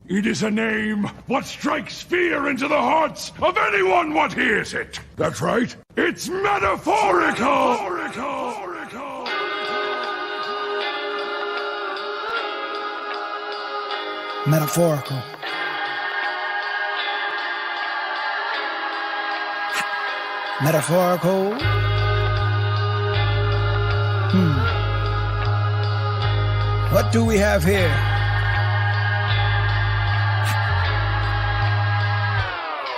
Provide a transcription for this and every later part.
It is a name what strikes fear into the hearts of anyone what hears it. That's right. It's metaphorical. Metaphorical. Metaphorical. What do we have here?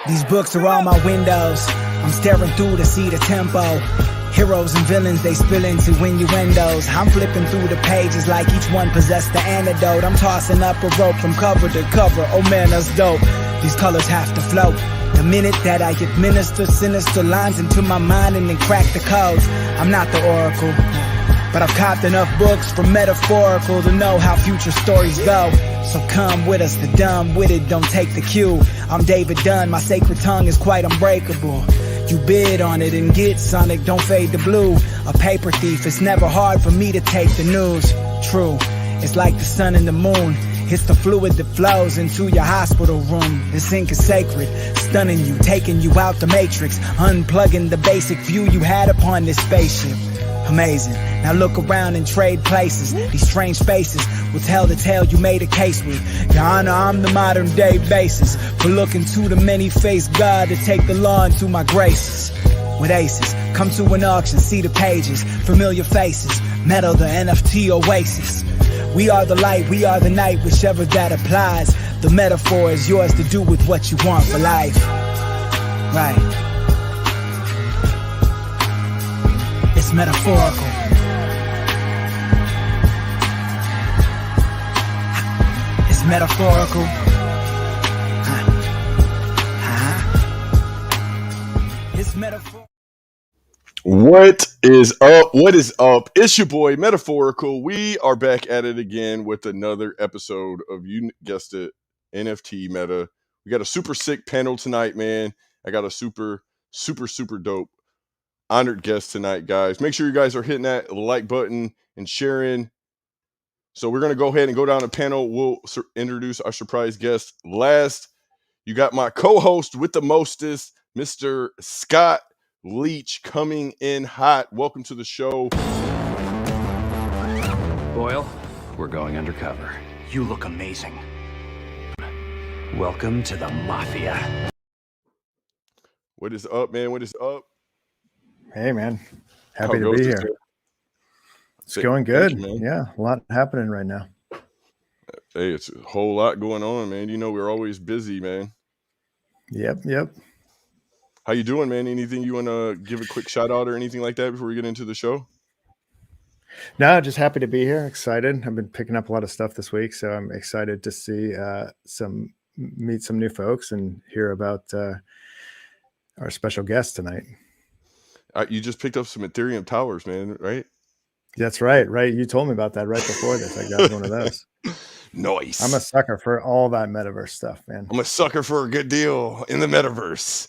These books are all my windows. I'm staring through to see the tempo. Heroes and villains, they spill into innuendos. I'm flipping through the pages like each one possessed the antidote. I'm tossing up a rope from cover to cover. Oh man, that's dope. These colors have to float. The minute that I administer sinister lines into my mind and then crack the codes. I'm not the oracle, but I've copped enough books from metaphorical to know how future stories go. So come with us, the dumb-witted don't take the cue. I'm David Dunn, my sacred tongue is quite unbreakable. You bid on it and get Sonic, don't fade the blue. A paper thief, it's never hard for me to take the news. True, it's like the sun and the moon. It's the fluid that flows into your hospital room. This ink is sacred, stunning you, taking you out the matrix, unplugging the basic view you had upon this spaceship. Amazing. Now look around and trade places. These strange faces will tell the tale you made a case with. Your Honor, I'm the modern day basis for looking to the many-faced God to take the law into my graces. With aces, come to an auction, see the pages, familiar faces, metal the NFT oasis. We are the light, we are the night, whichever that applies. The metaphor is yours to do with what you want for life. Right. It's metaphorical. It's metaphorical. It's metaphorical. What is up? What is up? It's your boy Metaphorical. We are back at it again with another episode of, you guessed it, NFT Meta. We got a super sick panel tonight, man. I got a super dope honored guest tonight, guys. Make sure you guys are hitting that like button and sharing. So we're going to go ahead and go down the panel. We'll introduce our surprise guest last. You got my co-host with the mostest, Mr. Scott Leach, coming in hot. Welcome to the show. Boyle, we're going undercover. You look amazing. Welcome to the Mafia. What is up, man? What is up? Hey, man. Happy to be here. It's going good. Yeah, a lot happening right now. Hey, it's a whole lot going on, man. You know, we're always busy, man. Yep. How you doing, man? Anything you want to give a quick shout out or anything like that before we get into the show? No, just happy to be here. Excited. I've been picking up a lot of stuff this week, so I'm excited to see meet some new folks and hear about our special guest tonight. You just picked up some Ethereum towers, man, right? That's right. You told me about that right before this. I got one of those. Nice. I'm a sucker for all that metaverse stuff, man. I'm a sucker for a good deal in the metaverse.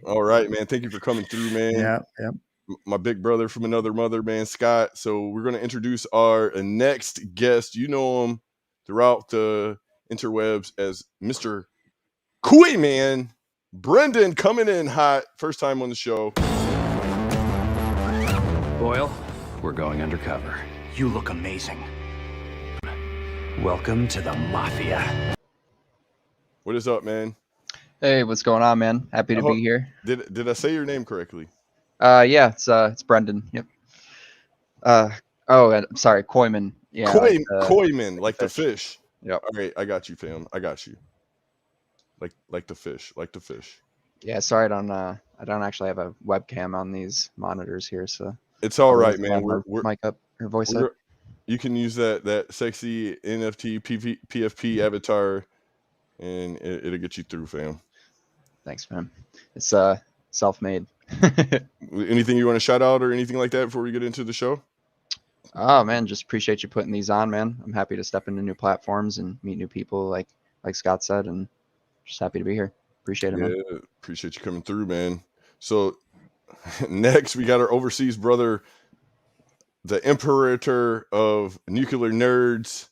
All right, man. Thank you for coming through, man. Yeah. My big brother from another mother, man, Scott. So we're going to introduce our next guest. You know him throughout the interwebs as Mr. Koi Man. Brendan coming in hot. First time on the show. Boyle, we're going undercover. You look amazing. Welcome to the Mafia. What is up, man? Hey, what's going on, man? Happy to be here. Did I say your name correctly? Yeah, it's Brendan. Yep. I'm sorry, Koyman. Yeah. Koyman, like the fish. Yep. All right, I got you, fam. I got you. Like the fish. Yeah, sorry, I don't actually have a webcam on these monitors here, so it's all right, man. We're mic up or voice up. You can use that sexy NFT PFP avatar, and it'll get you through, fam. Thanks, man. It's self-made. Anything you want to shout out or anything like that before we get into the show? Oh man, just appreciate you putting these on, man. I'm happy to step into new platforms and meet new people, like Scott said, and just happy to be here. Appreciate it, man. Yeah, appreciate you coming through, man. So next we got our overseas brother, the imperator of nuclear nerds,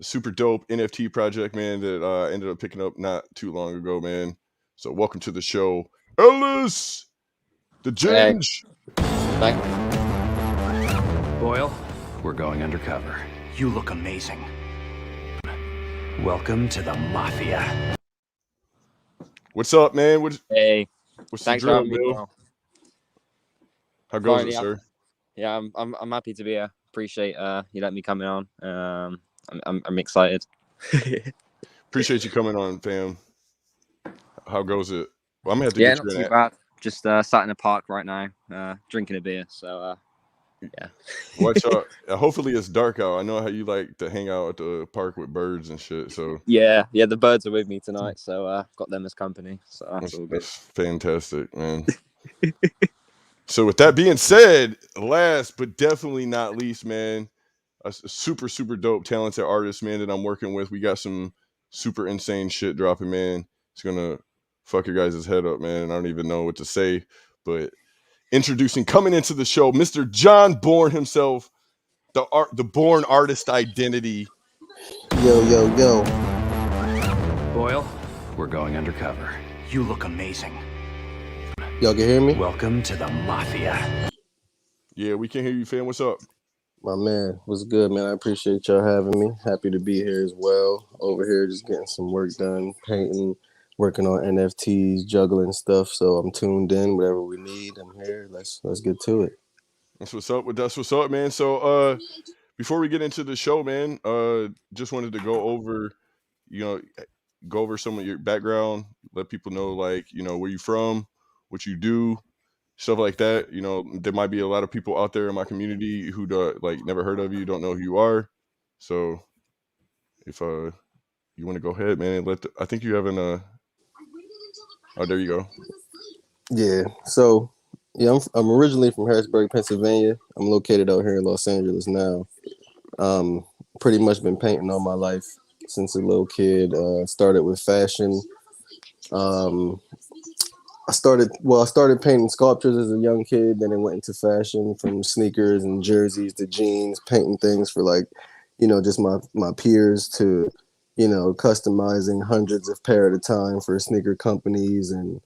super dope NFT project, man, that I ended up picking up not too long ago, man. So welcome to the show, Ellis, the Hey, Ginge. thank Boyle, we're going undercover. You look amazing. Welcome to the Mafia. What's up, man? What's Hey, the thanks for drill, having me, Bill? bro. How goes it, Finally, sir? yeah, I'm happy to be here. Appreciate you letting me come on. I'm excited. Appreciate you coming on, fam. How goes it? Well, I'm gonna have to Yeah, get not you too an bad. Just sat in a park right now, drinking a beer. So yeah. watch out. Hopefully it's dark out. I know how you like to hang out at the park with birds and shit. So Yeah, the birds are with me tonight, so got them as company. So that's all good. that's fantastic, man. So with that being said, last but definitely not least, man, a super super dope talented artist, man, that I'm working with. We got some super insane shit dropping, man. It's gonna fuck your guys' head up, man. I don't even know what to say, but introducing coming into the show, Mr. John Bourne himself, the Bourne artist identity. Yo. Boyle, we're going undercover. You look amazing. Y'all can hear me? Welcome to the Mafia. Yeah, we can hear you, fam. What's up? My man, what's good, man? I appreciate y'all having me. Happy to be here as well. Over here just getting some work done, painting, working on NFTs, juggling stuff. So I'm tuned in. Whatever we need, I'm here. Let's get to it. That's what's up. That's what's up, man. So before we get into the show, man, just wanted to go over, you know, go over some of your background, let people know, like, you know, where you from, what you do, stuff like that. You know, there might be a lot of people out there in my community who like never heard of you, don't know who you are. So if you want to go ahead, man, and I think you have an oh, there you go. Yeah. So yeah, I'm originally from Harrisburg, Pennsylvania. I'm located out here in Los Angeles now. Pretty much been painting all my life since a little kid. Started with fashion. Um, I started painting sculptures as a young kid. Then it went into fashion, from sneakers and jerseys to jeans, painting things for, like, just my peers, to, customizing hundreds of pair at a time for sneaker companies, and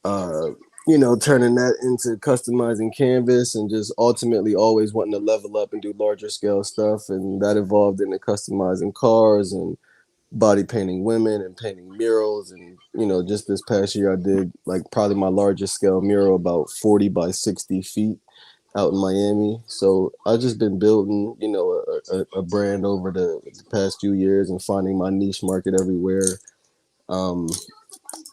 turning that into customizing canvas, and just ultimately always wanting to level up and do larger scale stuff. And that evolved into customizing cars and body painting women and painting murals. And just this past year I did, like, probably my largest scale mural, about 40 by 60 feet, out in Miami. So I've just been building a brand over the past few years and finding my niche market everywhere. um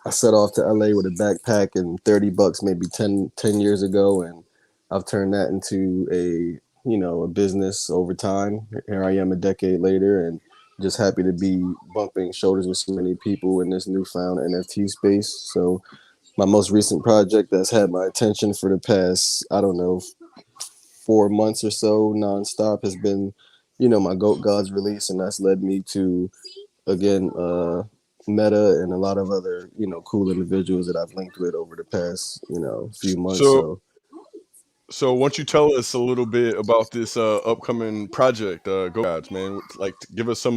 I set off to LA with a backpack and $30 maybe 10 years ago, and I've turned that into a business over time. Here I am a decade later, and just happy to be bumping shoulders with so many people in this newfound NFT space. So my most recent project that's had my attention for the past, I don't know, 4 months or so nonstop has been, my Goat Gods release, and that's led me to, again, Meta and a lot of other, cool individuals that I've linked with over the past, few months. So So So, why don't you tell us a little bit about this upcoming project, Go Gods, man? Like, give us give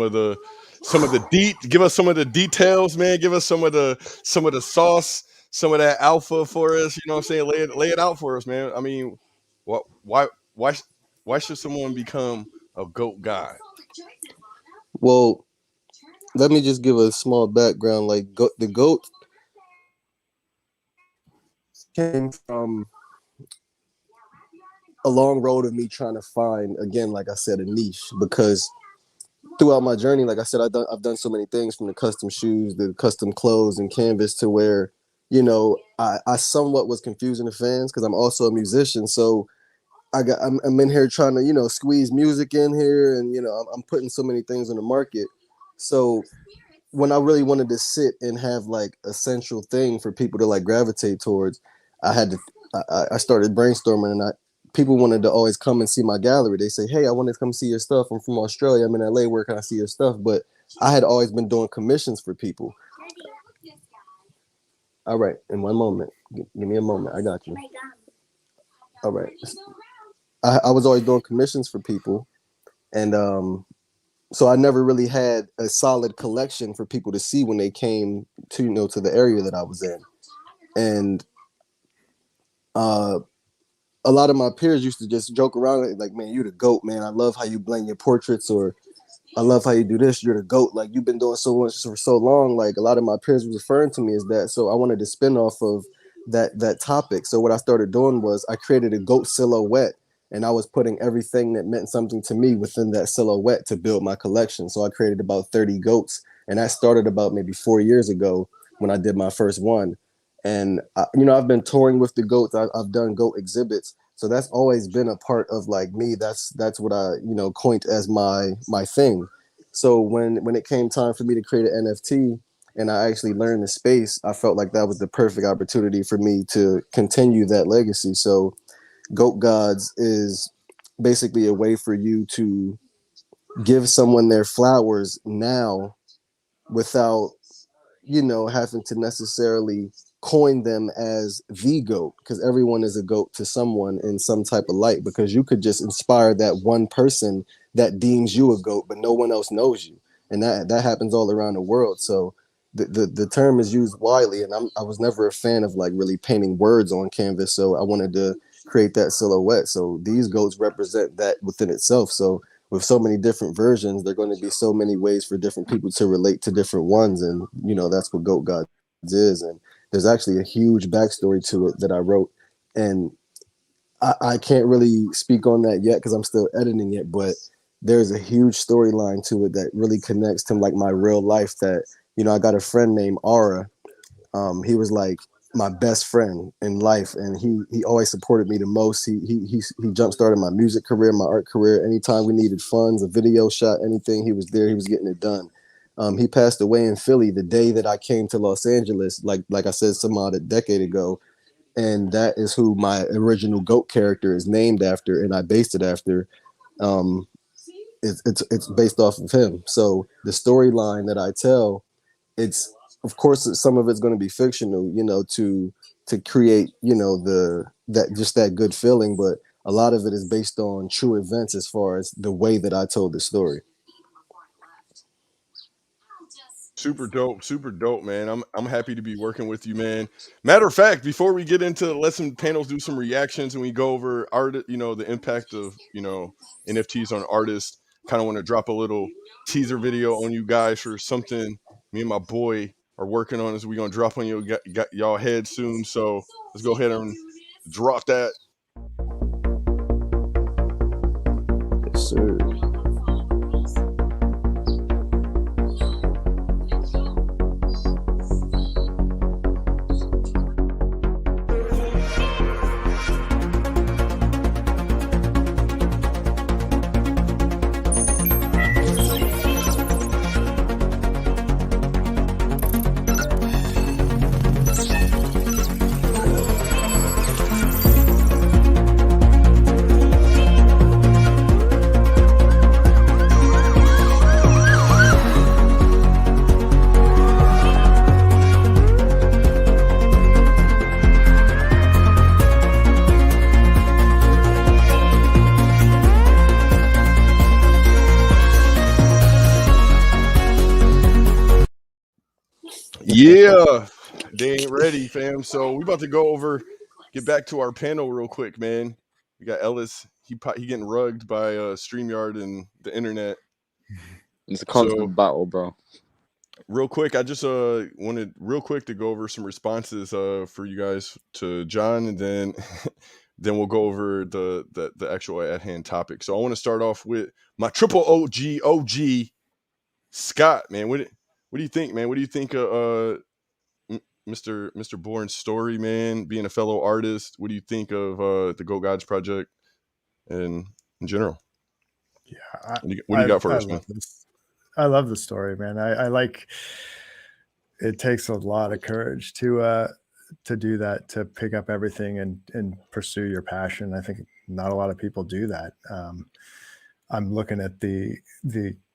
us some of the details, man. Give us some of the sauce, some of that alpha for us. You know what I'm saying? Lay it out for us, man. I mean, what, why, why should someone become a goat god? well, let me just give a small background. Like, the goat came from a long road of me trying to find, again, like I said, a niche. Because throughout my journey, like I said, I've done so many things, from the custom shoes, the custom clothes and canvas, to where, I somewhat was confusing the fans, because I'm also a musician. So I'm in here trying to, squeeze music in here, and I'm putting so many things on the market. So when I really wanted to sit and have, like, a central thing for people to, like, gravitate towards, I had to I started brainstorming, and people wanted to always come and see my gallery. They say, "Hey, I want to come see your stuff. I'm from Australia. I'm in LA. Where can I see your stuff?" But I had always been doing commissions for people. All right, in one moment. Give me a moment. I got you. All right. I was always doing commissions for people, and so I never really had a solid collection for people to see when they came to, to the area that I was in. And a lot of my peers used to just joke around like, man, you the GOAT, man. I love how you blend your portraits, or I love how you do this. You're the GOAT. Like, you've been doing so much for so long. Like, a lot of my peers were referring to me as that. So I wanted to spin off of that topic. So what I started doing was I created a GOAT silhouette, and I was putting everything that meant something to me within that silhouette to build my collection. So I created about 30 GOATs, and that started about maybe 4 years ago when I did my first one. And I've been touring with the GOATs. I've done GOAT exhibits. So that's always been a part of like me. That's what I coined as my thing. So when it came time for me to create an NFT and I actually learned the space, I felt like that was the perfect opportunity for me to continue that legacy. So GOAT Gods is basically a way for you to give someone their flowers now without having to necessarily coin them as the GOAT, because everyone is a GOAT to someone in some type of light, because you could just inspire that one person that deems you a GOAT, but no one else knows you. And that happens all around the world. So the term is used widely, and I was never a fan of like really painting words on canvas. So I wanted to create that silhouette. So these GOATs represent that within itself. So with so many different versions, there are going to be so many ways for different people to relate to different ones. And, that's what GOAT Gods is. And there's actually a huge backstory to it that I wrote. And I can't really speak on that yet because I'm still editing it, but there's a huge storyline to it that really connects to like my real life that, I got a friend named Aura. He was like my best friend in life, and he always supported me the most. He jump started my music career, my art career. Anytime we needed funds, a video shot, anything, he was there. He was getting it done. He passed away in Philly the day that I came to Los Angeles, like I said, some odd a decade ago, and that is who my original GOAT character is named after, and I based it after. It's based off of him. So the storyline that I tell, it's of course some of it's going to be fictional, to create, that good feeling, but a lot of it is based on true events as far as the way that I told the story. Super dope, man. I'm happy to be working with you, man. Matter of fact, before we get into let some panels do some reactions and we go over art, the impact of NFTs on artists, kind of want to drop a little teaser video on you guys for something me and my boy are working on as we gonna drop on y'all head soon. So let's go ahead and drop that. Yes, sir. Yeah, they ain't ready, fam. So we about to get back to our panel real quick, man. We got Ellis. He getting rugged by StreamYard and the internet. It's a constant battle, bro. Real quick, I just wanted real quick to go over some responses for you guys to John, and then then we'll go over the actual at hand topic. So I want to start off with my triple OG Scott, man. What do you think, man? What do you think Mr. Bourne's story, man, being a fellow artist? What do you think of the GOAT Gods project and in general? Yeah, what do you got for us, man? I love the story, man. I like. It takes a lot of courage to do that, to pick up everything and pursue your passion. I think not a lot of people do that. I'm looking at the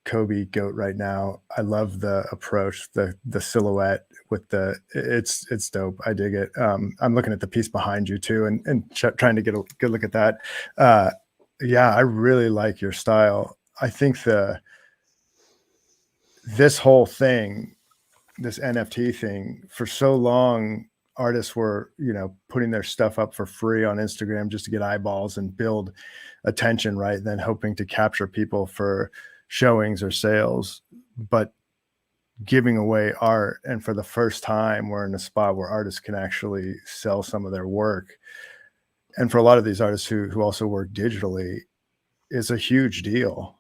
Kobe GOAT right now. I love the approach, the silhouette with it's dope. I dig it. I'm looking at the piece behind you too, and trying to get a good look at that. Yeah, I really like your style. I think this whole thing, this NFT thing, for so long, artists were, putting their stuff up for free on Instagram just to get eyeballs and build attention, right? Then hoping to capture people for showings or sales, but giving away art. And for the first time, we're in a spot where artists can actually sell some of their work. And for a lot of these artists who also work digitally, is a huge deal.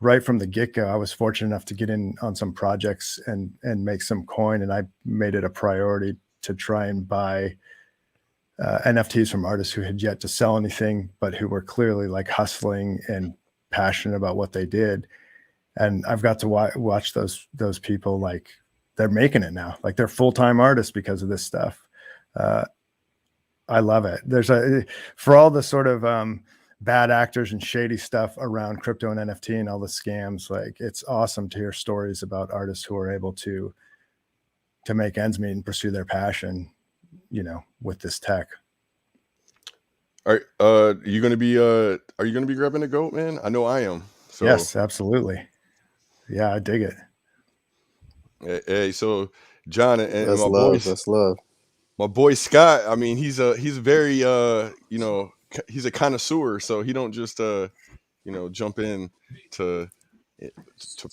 Right from the get-go, I was fortunate enough to get in on some projects and make some coin, and I made it a priority to try and buy NFTs from artists who had yet to sell anything, but who were clearly like hustling and passionate about what they did. And I've got to watch those people, like they're making it now, like they're full-time artists because of this stuff. I love it. For all the sort of bad actors and shady stuff around crypto and NFT and all the scams, like it's awesome to hear stories about artists who are able to make ends meet and pursue their passion, with this tech. All right, are you gonna be grabbing a goat, man? I know I am. So Yes, absolutely. Yeah, I dig it. Hey, so John and That's my love. boys, That's love. my boy Scott. I mean, he's very he's a connoisseur, so he don't just jump in to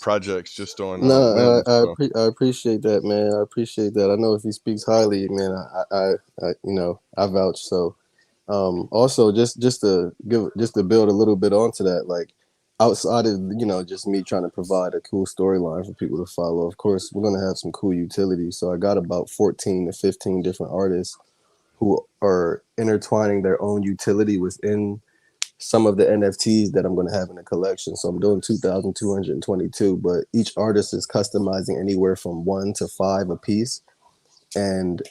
projects just on No, whims. So. I appreciate that, man. I appreciate that. I know if he speaks highly, man, I vouch. So, also just to build a little bit onto that, like outside of just me trying to provide a cool storyline for people to follow. Of course, we're gonna have some cool utility. So I got about 14 to 15 different artists who are intertwining their own utility within some of the NFTs that I'm going to have in the collection. So I'm doing 2,222, but each artist is customizing anywhere from 1 to 5 a piece. And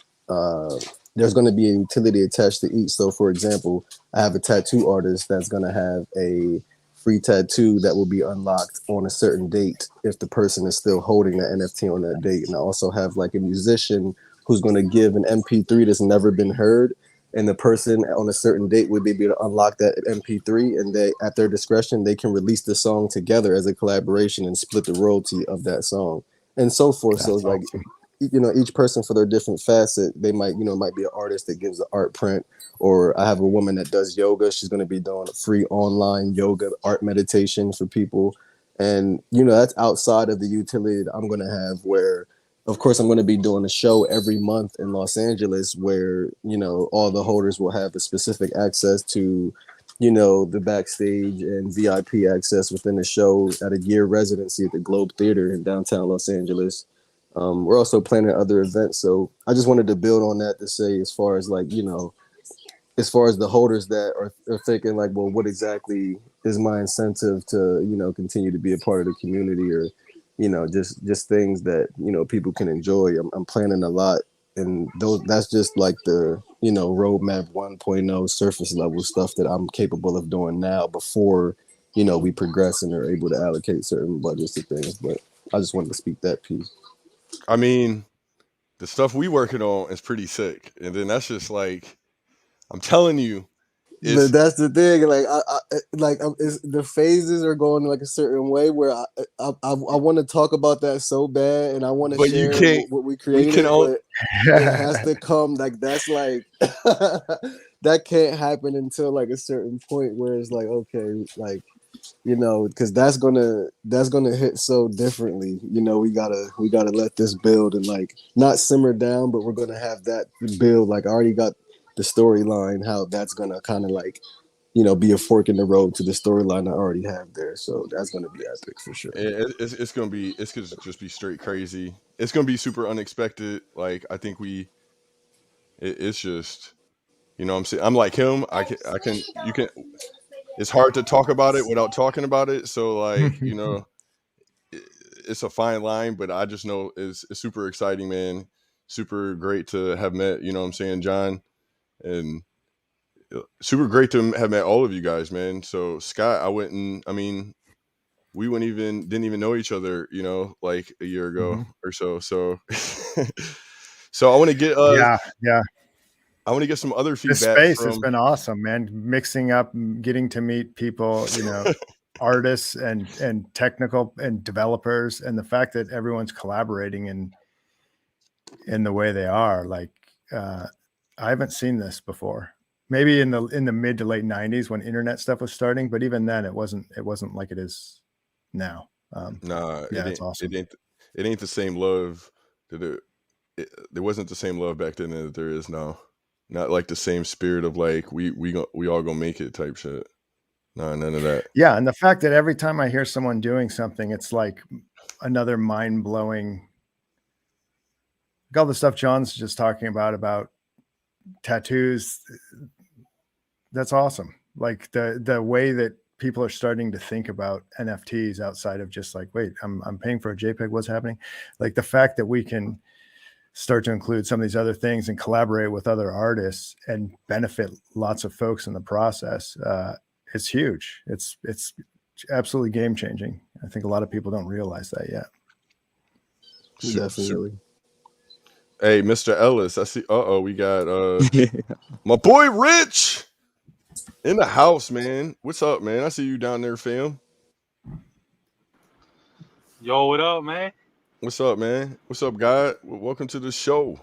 there's going to be a utility attached to each. So for example, I have a tattoo artist that's going to have a free tattoo that will be unlocked on a certain date if the person is still holding the NFT on that date. And I also have like a musician who's going to give an MP3 that's never been heard, and the person on a certain date would be able to unlock that MP3, and they, at their discretion, they can release the song together as a collaboration and split the royalty of that song, and so forth. That's so it's like, awesome. each person for their different facet, they might, might be an artist that gives an art print, or I have a woman that does yoga. She's going to be doing a free online yoga art meditation for people. And, that's outside of the utility that I'm going to have, where of course, I'm going to be doing a show every month in Los Angeles where, all the holders will have a specific access to, the backstage and VIP access within the show at a year residency at the Globe Theater in downtown Los Angeles. We're also planning other events. So I just wanted to build on that to say, as far as like, as far as the holders that are thinking like, well, what exactly is my incentive to, continue to be a part of the community, or just things that people can enjoy. I'm planning a lot, and that's just like the roadmap 1.0 surface level stuff that I'm capable of doing now before we progress and are able to allocate certain budgets to things. But I just wanted to speak that piece. I mean, the stuff we working on is pretty sick, and then that's just like, I'm telling you. But that's the thing, like the phases are going like a certain way where I want to talk about that so bad, and I want to share what we created, but it has to come like that's like that can't happen until like a certain point where it's like, okay, like because that's gonna hit so differently. We gotta let this build and like not simmer down, but we're gonna have that build. Like I already got the storyline, how that's gonna kind of like be a fork in the road to the storyline I already have there. So that's gonna be epic for sure. It's gonna just be straight crazy. It's gonna be super unexpected. Like I think it's just I'm saying, I'm like him. You can. It's hard to talk about it without talking about it. So like it's a fine line, but I just know it's super exciting, man. Super great to have met. You know what I'm saying, John, and super great to have met all of you guys, man. So Scott, we didn't even know each other, like a year ago or so. So, so I want to get yeah. I want to get some other feedback. This space has been awesome, man. Mixing up, getting to meet people, artists and technical and developers, and the fact that everyone's collaborating in the way they are, like I haven't seen this before. Maybe in the mid to late 90s when internet stuff was starting, but even then it wasn't like it is now. Nah, Yeah, it's awesome. It ain't the same love that there wasn't the same love back then that there is now. Not like the same spirit of like we all gonna make it type shit. Nah, none of that. Yeah, and the fact that every time I hear someone doing something, it's like another mind-blowing, like all the stuff John's just talking about tattoos. That's awesome. Like the way that people are starting to think about NFTs outside of just like, wait, I'm paying for a JPEG, what's happening? Like the fact that we can start to include some of these other things and collaborate with other artists and benefit lots of folks in the process. It's huge. It's absolutely game changing. I think a lot of people don't realize that yet. Definitely. Hey, Mr. Ellis, I see. We got my boy Rich in the house, man. What's up, man? I see you down there, fam. Yo, what up, man? What's up, man? What's up, God? Welcome to the show.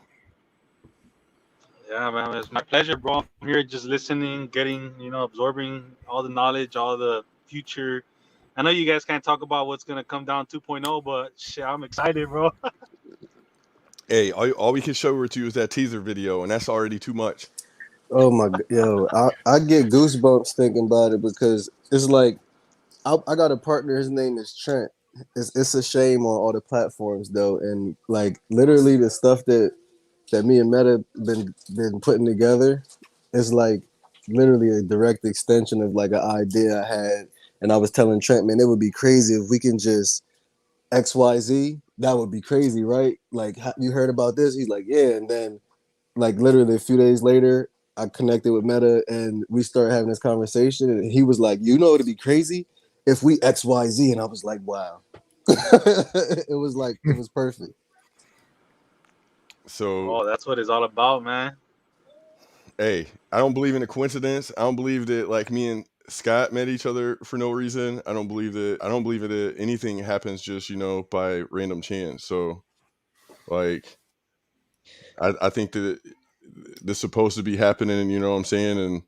Yeah, man, it's my pleasure, bro. I'm here just listening, getting, absorbing all the knowledge, all the future. I know you guys can't talk about what's gonna come down 2.0, but shit, I'm excited, bro. Hey, all we can show her to you is that teaser video, and that's already too much. Oh my, yo, I get goosebumps thinking about it because it's like I got a partner. His name is Trent. It's a shame on all the platforms though, and like literally the stuff that me and Meta been putting together is like literally a direct extension of like an idea I had, and I was telling Trent, man, it would be crazy if we can just XYZ. That would be crazy, right? Like, you heard about this? He's like, yeah, and then like literally a few days later, I connected with Meta and we started having this conversation, and he was like, you know, it'd be crazy if we XYZ, and I was like, wow. It was perfect. So, that's what it's all about, man. hey, I don't believe in a coincidence. I don't believe that like me and Scott met each other for no reason. I don't believe that anything happens just, by random chance. So like I think that this is supposed to be happening, you know what I'm saying? And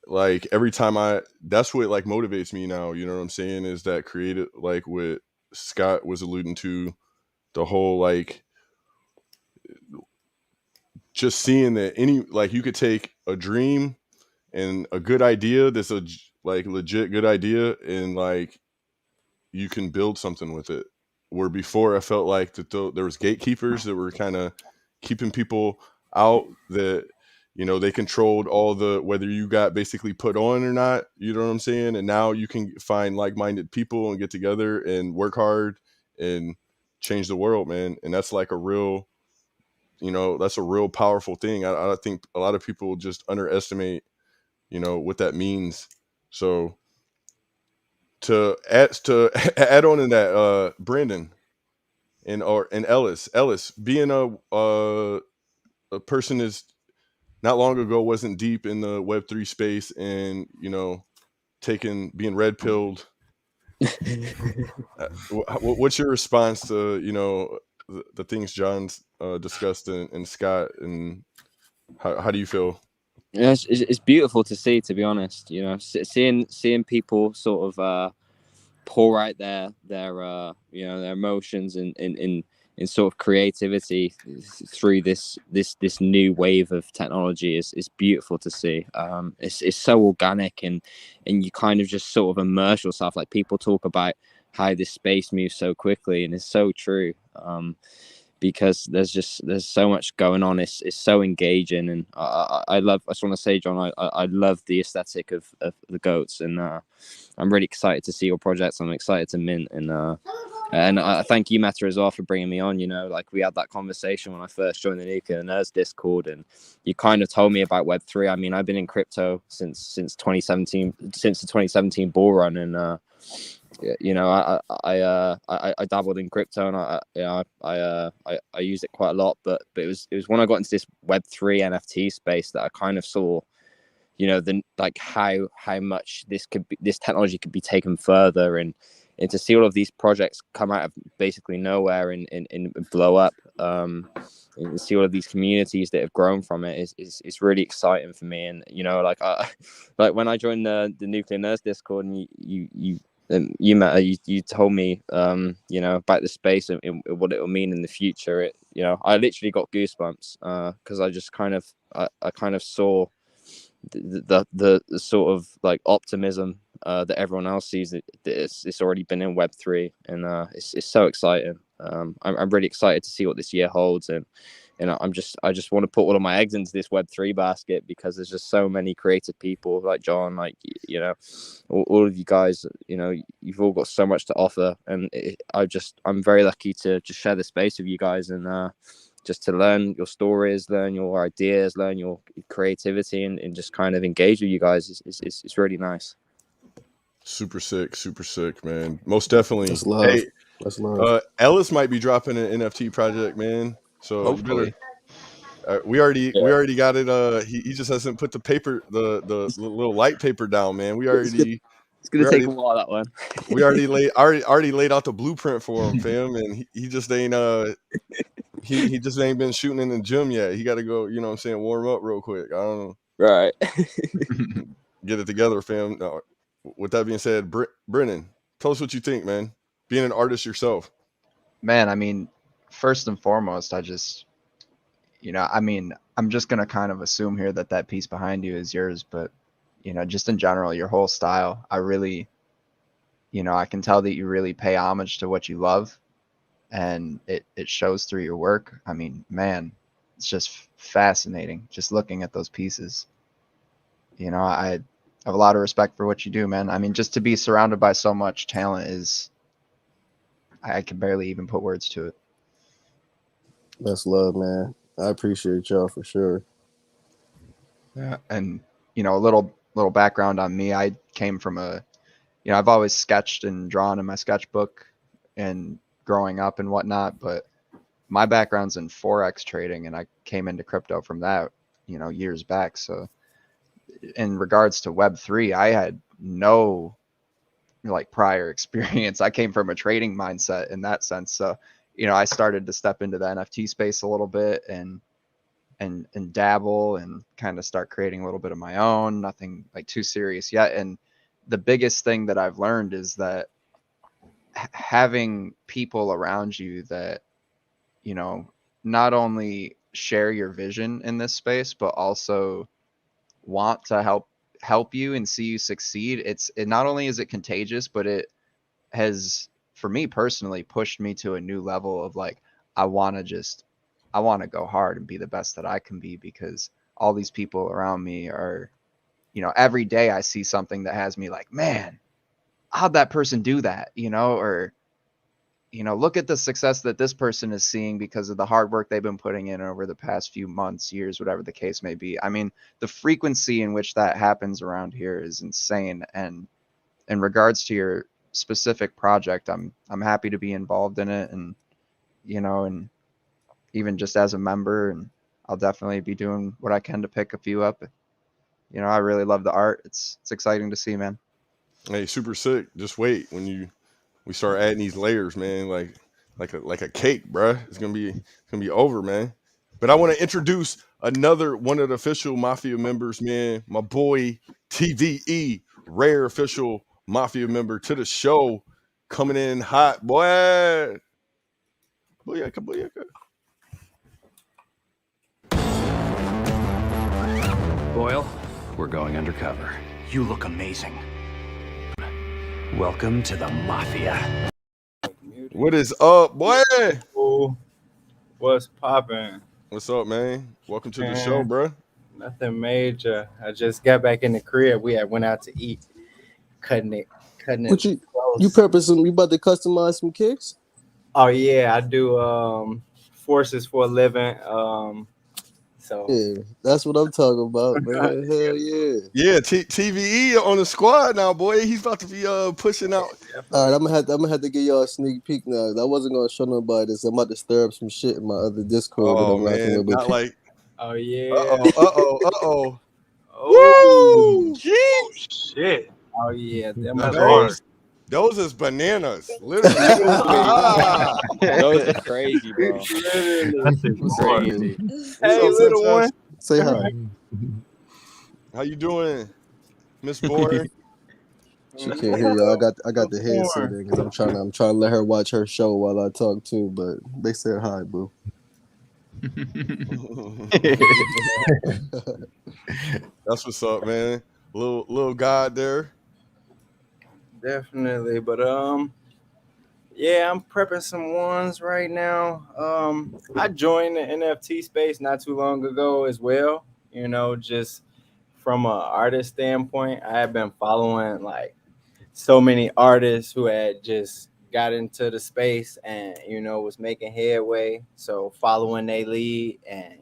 like every time that's what like motivates me now, you know what I'm saying, is that creative, like what Scott was alluding to, the whole like just seeing that you could take a dream and a good idea that's a like legit good idea, and like you can build something with it, where before I felt like that there was gatekeepers that were kind of keeping people out, that they controlled all the, whether you got basically put on or not, you know what I'm saying? And now you can find like-minded people and get together and work hard and change the world, man. And that's like a real, that's a real powerful thing. I think a lot of people just underestimate what that means. So to add on to that, Brandon and Ellis being a person is not long ago wasn't deep in the Web3 space, and being red pilled. What's your response to the things John's discussed and Scott, and how do you feel? Yeah, it's beautiful to see, to be honest. Seeing people sort of pour out their their emotions in sort of creativity through this new wave of technology is beautiful to see. It's so organic, and you kind of just sort of immerse yourself. Like, people talk about how this space moves so quickly, and it's so true. Because there's so much going on. It's so engaging, and I just want to say, John, I love the aesthetic of the goats, and I'm really excited to see your projects. I'm excited to mint, and I thank you, Meta, as well, for bringing me on. Like, we had that conversation when I first joined the Nuka Nerds Discord, and you kind of told me about Web3. I mean, I've been in crypto since 2017, since the 2017 bull run, and I dabbled in crypto, and I used it quite a lot, but it was when I got into this Web3 NFT space that I kind of saw you know, how much this technology could be taken further, and to see all of these projects come out of basically nowhere and blow up, and see all of these communities that have grown from it is really exciting for me. And you know, like like when I joined the Nuclear Nerds Discord, and you told me you know, about the space and what it will mean in the future. You know, I literally got goosebumps because I just kind of saw the sort of like optimism that everyone else sees, that it's already been in Web3, and it's so exciting. I'm really excited to see what this year holds, and I just want to put all of my eggs into this Web3 basket, because there's just so many creative people like John, like, you know, all of you guys. You know, you've all got so much to offer, and I'm very lucky to just share the space with you guys, and just to learn your stories, learn your ideas, learn your creativity, and just kind of engage with you guys. It's really nice. Super sick, man. Most definitely. That's love. Hey, That's love. Ellis might be dropping an NFT project, man. So Hopefully. we already got it. He just hasn't put the little light paper down, man. It's gonna take a while, that one. We already laid out the blueprint for him, fam, and he just ain't he just ain't been shooting in the gym yet. He got to go, you know what I'm saying, warm up real quick. I don't know. Right. Get it together, fam. No, with that being said, Brennan, tell us what you think, man. Being an artist yourself. Man, I mean, first and foremost, I just, you know, I mean, I'm just going to kind of assume here that piece behind you is yours, but, you know, just in general, your whole style, I really, you know, I can tell that you really pay homage to what you love, and it shows through your work. I mean, man, it's just fascinating just looking at those pieces. You know, I have a lot of respect for what you do, man. I mean, just to be surrounded by so much talent is, I can barely even put words to it. That's love, man. I appreciate y'all for sure. Yeah, and you know, a little background on me. I came from you know, I've always sketched and drawn in my sketchbook and growing up and whatnot, but my background's in Forex trading, and I came into crypto from that, you know, years back. So in regards to Web3, I had no like prior experience. I came from a trading mindset in that sense. So, you know, I started to step into the NFT space a little bit and dabble and kind of start creating a little bit of my own, nothing like too serious yet. And the biggest thing that I've learned is that having people around you that, you know, not only share your vision in this space, but also want to help you and see you succeed. It not only is it contagious, but it has, for me personally, pushed me to a new level of like, I want to go hard and be the best that I can be, because all these people around me are, you know, every day I see something that has me like, man, how'd that person do that? You know, or, you know, look at the success that this person is seeing because of the hard work they've been putting in over the past few months, years, whatever the case may be. I mean, the frequency in which that happens around here is insane. And in regards to your specific project, I'm happy to be involved in it, and, you know, and even just as a member, and I'll definitely be doing what I can to pick a few up. You know, I really love the art. It's exciting to see, man. Hey, super sick. Just wait when we start adding these layers, man. Like a cake, bruh. It's gonna be over, man. But I want to introduce another one of the official Mafia members, man. My boy TVE, rare official Mafia member to the show, coming in hot, boy. Booyaka. Boyle, we're going undercover. You look amazing. Welcome to the Mafia. What is up, boy? Cool. What's poppin'? What's up, man? Welcome to the show, bro. Nothing major. I just got back in the crib. We went out to eat, cutting it. What you prepping some? You about to customize some kicks? Oh yeah, I do forces for a living. So yeah, that's what I'm talking about, man. Hell yeah. Yeah, TVE on the squad now, boy. He's about to be pushing out. All right, I'm gonna have to give y'all a sneak peek now. I wasn't gonna show nobody this. I'm about to stir up some shit in my other Discord. Oh man, not like. Oh yeah. Uh oh. Oh, Woo! Shit. oh yeah, them Now That's grades. hard. those is bananas. Literally. Those are crazy, bro. Literally. That shit's What's up, hard. Crazy. What's Hey, up, little princess? one. Say hi. How you doing, Miss Boy? She can't hear y'all. I got the headset Born. in because I'm trying to let her watch her show while I talk too. But they said hi, boo. That's what's up, man. Little God there. Definitely, but yeah, I'm prepping some ones right now. I joined the NFT space not too long ago as well. You know, just from an artist standpoint, I have been following like so many artists who had just got into the space and was making headway. So following their lead and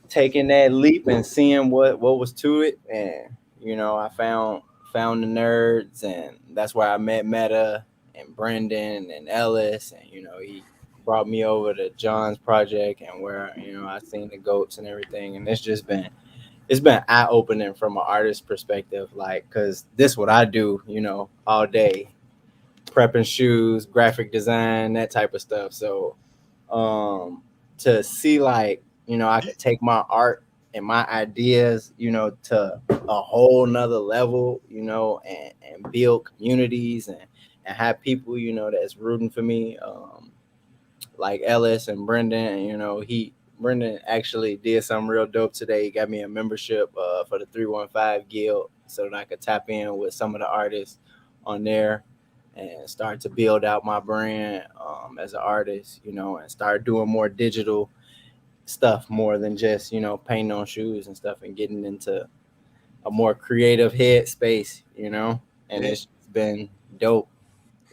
taking that leap and seeing what was to it, and I found the nerds, and that's where I met Meta and Brendan and Ellis, and he brought me over to John's project, and where I seen the goats and everything, and it's been eye opening from an artist perspective, like because this what I do, all day, prepping shoes, graphic design, that type of stuff. So to see like I could take my art and my ideas to a whole nother level, and build communities and have people that's rooting for me, like Ellis and Brendan. Brendan actually did something real dope today. He got me a membership for the 315 Guild so that I could tap in with some of the artists on there and start to build out my brand as an artist, and start doing more digital stuff more than just, painting on shoes and stuff, and getting into a more creative head space, and And, it's been dope.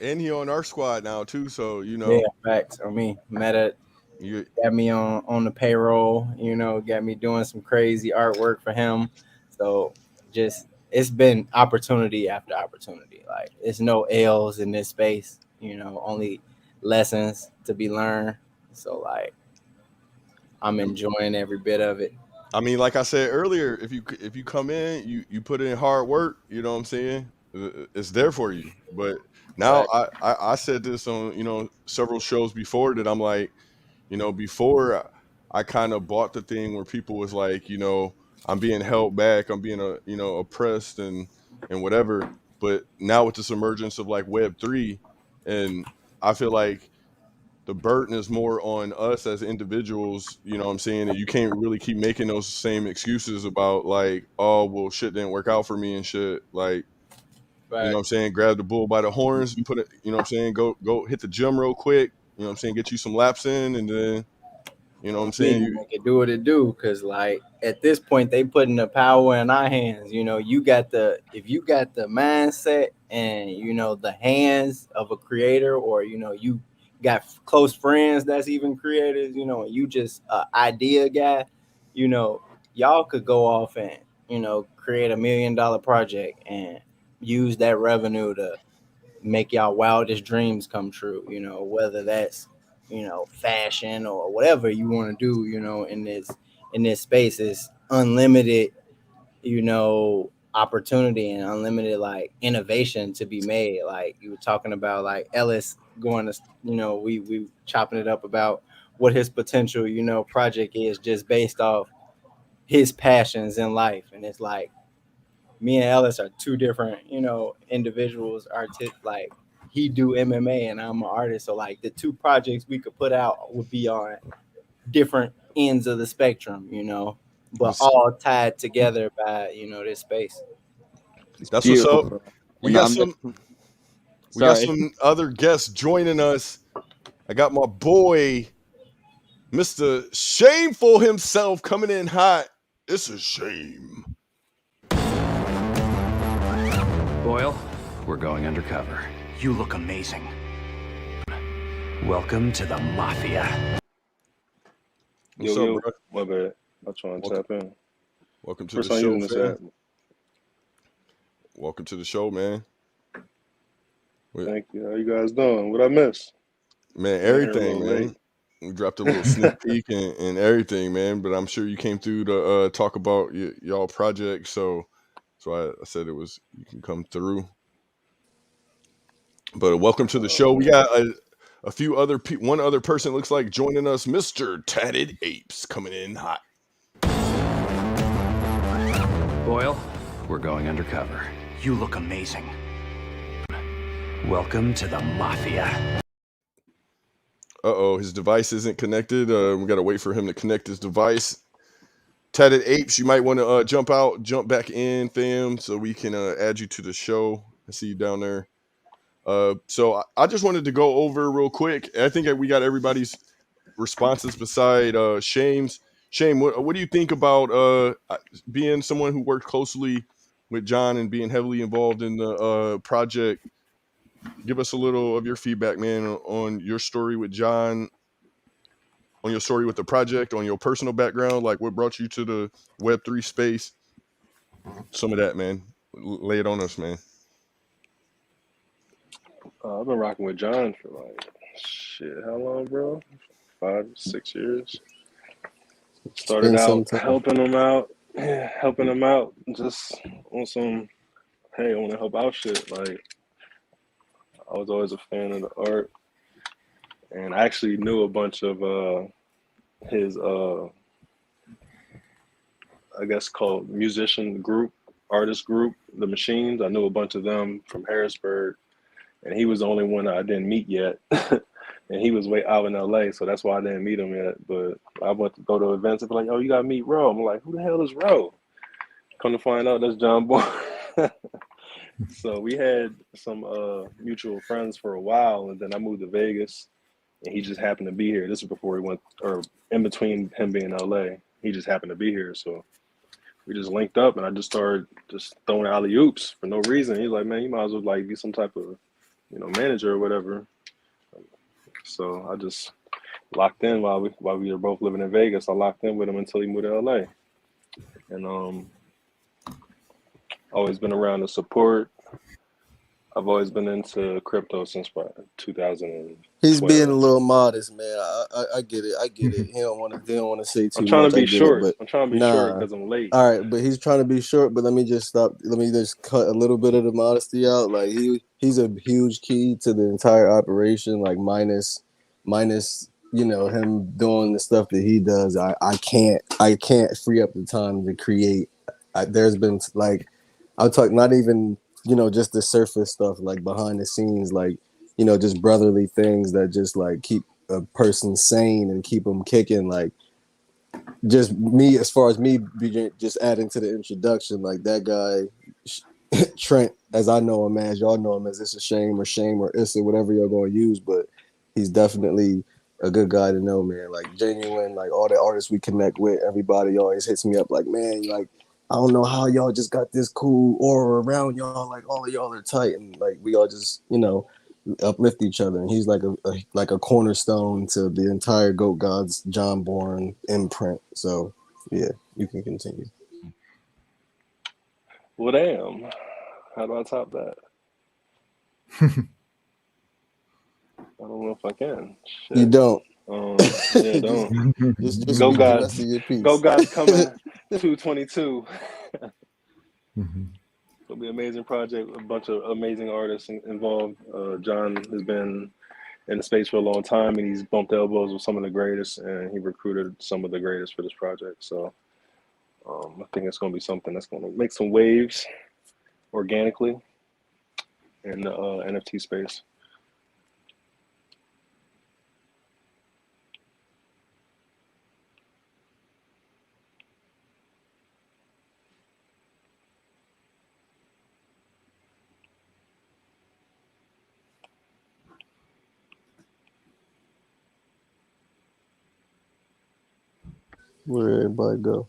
and he on our squad now too, so Yeah, facts. I mean, Meta you got me on the payroll, got me doing some crazy artwork for him. So just it's been opportunity after opportunity. Like it's no L's in this space, only lessons to be learned. So like I'm enjoying every bit of it. I mean, like I said earlier, if you come in, you put in hard work, you know what I'm saying? It's there for you. But now Fact. I said this on, several shows before that I'm like, before I kind of bought the thing where people was like, I'm being held back, I'm being oppressed and whatever. But now with this emergence of like Web3, and I feel like the burden is more on us as individuals, you know what I'm saying? And you can't really keep making those same excuses about like, oh, well, shit didn't work out for me and shit. Like, you know what I'm Fact. saying? Grab the bull by the horns, put it, you know what I'm saying? Go hit the gym real quick, you know what I'm saying? Get you some laps in, and then, you know what I'm saying? Me make it do what it do, because like at this point they putting the power in our hands. You got the if you got the mindset and the hands of a creator, or you got close friends that's even creators, and you just a idea guy, you know y'all could go off and create $1 million project and use that revenue to make y'all wildest dreams come true, whether that's, fashion or whatever you want to do, in this space is unlimited, opportunity and unlimited like innovation to be made. Like you were talking about like Ellis going to, we chopping it up about what his potential, project is just based off his passions in life. And it's like me and Ellis are two different, individuals. Like he do MMA and I'm an artist, so like the two projects we could put out would be on different ends of the spectrum, but all tied together by this space. It's That's what's beautiful, up. bro. We And got I'm some we got sorry. some other guests joining us. I got my boy, Mr. Shameful himself, coming in hot. It's a shame. Boyle, we're going undercover. You look amazing. Welcome to the Mafia. What's Yo, up, bro? my bad. I'm trying to Welcome, tap in. welcome to the First time show, using this fam. app. Welcome to the show, man. Thank you. How you guys doing? What I miss? Man, Got in here a everything, little late. man. We dropped a little sneak peek and everything, man. But I'm sure you came through to talk about y'all project, so I said it was you can come through. But welcome to the show. We got a few other one other person looks like joining us, Mr. Tatted Apes, coming in hot. Boyle, we're going undercover. You look amazing. Welcome to the Mafia. Uh-oh, his device isn't connected. We got to wait for him to connect his device. Tatted Apes, you might want to jump back in, fam, so we can add you to the show. I see you down there. So I just wanted to go over real quick. I think we got everybody's responses beside Shame's. Shame, what do you think about being someone who worked closely with John and being heavily involved in the project? Give us a little of your feedback, man, on your story with John, on your story with the project, on your personal background, like what brought you to the Web3 space. Some of that, man. Lay it on us, man. I've been rocking with John for like, how long, bro? 5, 6 years. Started out helping him out, just on some, hey, I want to help out shit. Like, I was always a fan of the art, and I actually knew a bunch of his, I guess called musician group, artist group, The Machines. I knew a bunch of them from Harrisburg, and he was the only one that I didn't meet yet. And he was way out in LA, so that's why I didn't meet him yet. But I went to go to events and be like, oh, you gotta meet Ro. I'm like, who the hell is Ro? Come to find out, that's John Boy. So we had some mutual friends for a while, and then I moved to Vegas, and he just happened to be here. This is before he went, or in between him being in LA. He just happened to be here, so we just linked up, and I just started just throwing alley oops for no reason. He's like, man, you might as well like be some type of, manager or whatever. So I just locked in while we were both living in Vegas. I locked in with him until he moved to LA, and always been around to support. I've always been into crypto since 2000. He's being a little modest, man. I get it. He don't want to say too much. I'm trying to be short. But I'm trying to be short because I'm late. All right, but he's trying to be short. But let me just stop. Let me just cut a little bit of the modesty out. Like he's a huge key to the entire operation. Like minus him doing the stuff that he does. I can't free up the time to create. There's been like I'll talk not even just the surface stuff, like behind the scenes, like just brotherly things that just like keep a person sane and keep them kicking. Like just me, as far as me just adding to the introduction, like that guy Trent, as I know him, as y'all know him as It's a Shame or Issa, whatever you're going to use, but he's definitely a good guy to know, man. Like genuine, like all the artists we connect with, everybody always hits me up like, man, like I don't know how y'all just got this cool aura around y'all. Like all of y'all are tight, and like we all just uplift each other. And he's like a cornerstone to the entire Goat Gods John Bourne imprint. So yeah, you can continue. Well, damn. How do I top that? I don't know if I can. Shit. You don't. Yeah, don't. just Go Gods. Go Gods coming 222. It'll be an amazing project. A bunch of amazing artists involved. John has been in the space for a long time, and he's bumped elbows with some of the greatest, and he recruited some of the greatest for this project. So I think it's going to be something that's going to make some waves organically in the NFT space. Where everybody go?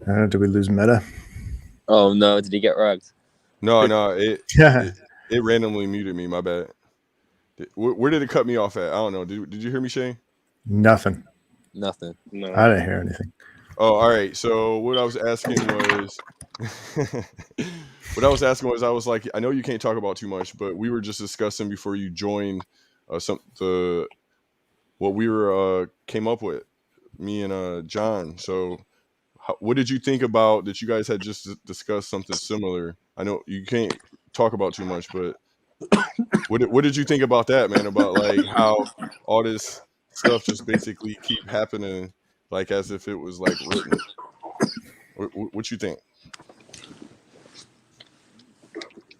Did we lose Meta? Oh no! Did he get rugged? No, it randomly muted me. My bad. Where did it cut me off at? I don't know. Did you hear me, Shane? Nothing. No. I didn't hear anything. Oh, all right. So what I was asking was, I was like, I know you can't talk about too much, but we were just discussing before you joined what we were came up with, me and John. So what did you think about that? You guys had just discussed something similar. I know you can't talk about too much, but what did you think about that, man? About like how all this stuff just basically keep happening, like as if it was like written. What you think?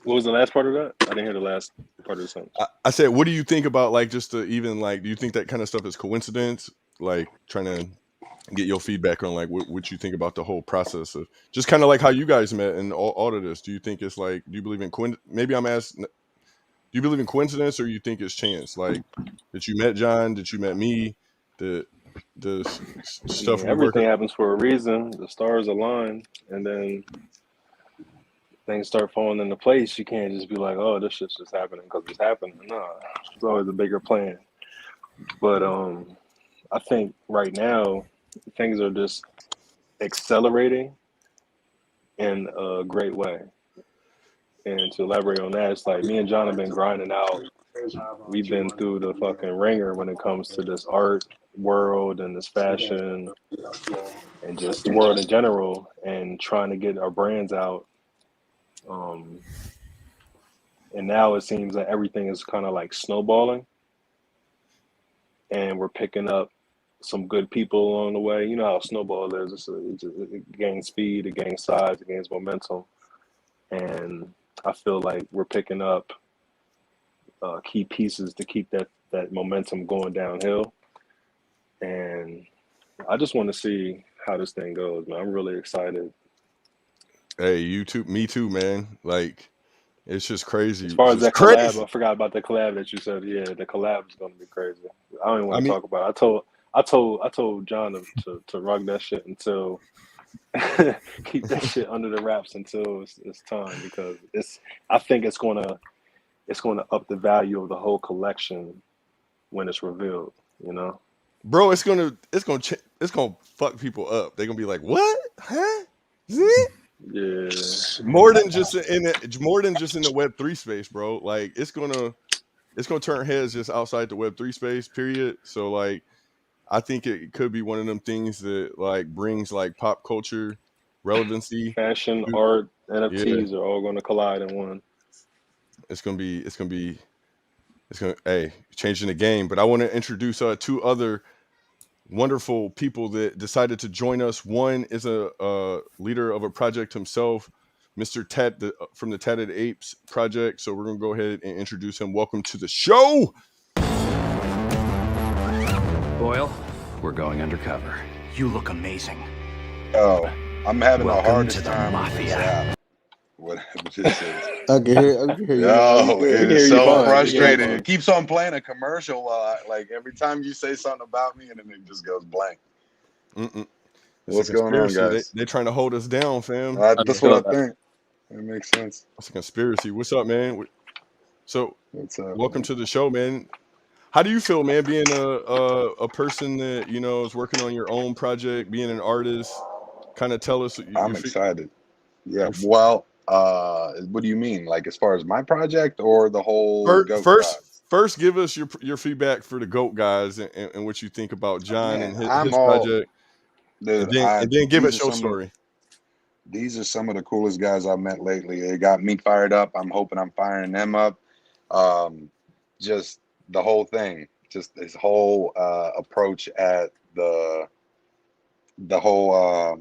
What was the last part of that? I didn't hear the last part of the sentence. I said, what do you think about like just to even like, do you think that kind of stuff is coincidence? Like trying to get your feedback on like what you think about the whole process of just kind of like how you guys met and all of this. Do you think it's like, do you believe in maybe I'm asking, do you believe in coincidence or you think it's chance? Like that you met John, that you met me, the stuff we're Everything working. happens for a reason. The stars align, and then things start falling into place. You can't just be like, "Oh, this shit's just happening because it's happening." No, there's always a bigger plan. But I think right now things are just accelerating in a great way. And to elaborate on that, it's like me and John have been grinding out. We've been through the fucking ringer when it comes to this art world and this fashion and just the world in general, and trying to get our brands out. And now it seems like everything is kind of like snowballing, and we're picking up some good people along the way. You know how snowball is. It gains speed, it gains size, it gains momentum. And I feel like we're picking up key pieces to keep that momentum going downhill. And I just want to see how this thing goes, man. I'm really excited. Hey, you too, me too, man. Like it's just crazy. As far It's as just that collab, crazy. I forgot about the collab that you said. Yeah, the collab is going to be crazy. I don't even want to talk about it. I told John to rug that shit until keep that shit under the wraps until it's time, because I think it's gonna up the value of the whole collection when it's revealed. You know, Bro, it's gonna fuck people up. They're gonna be like, what? Huh? Is it? yeah. More than just in the Web3 space, bro. Like it's gonna turn heads just outside the Web3 space, period. So like I think it could be one of them things that like brings like pop culture relevancy. Fashion, art, Yeah, NFTs are all going to collide in one. it's gonna changing the game. But I want to introduce two other wonderful people that decided to join us. One is a leader of a project himself, Mr. Tat from the Tatted Apes project. So we're gonna go ahead and introduce him. Welcome to the show, Boyle. We're going undercover. You look amazing. Oh, I'm having the Welcome hardest to the time with mafia. this app. Whatever this is. I can hear you. Yo, We it hear is you so fine. frustrating. It keeps on playing a commercial. Like every time you say something about me, and then it just goes blank. What's going on, guys? They're trying to hold us down, fam. That's what I think. It makes sense. It's a conspiracy. What's up, man? So, What's up, welcome man? to the show, man. How do you feel, man, being a person that is working on your own project, being an artist? Kind of tell us. I'm excited. Yeah. Well, what do you mean? Like as far as my project or the whole GOAT guys? First, give us your feedback for the GOAT guys and what you think about John and his all, project. Dude, and then give us your story. These are some of the coolest guys I've met lately. They got me fired up. I'm hoping I'm firing them up. Just the whole thing, just this whole approach at the whole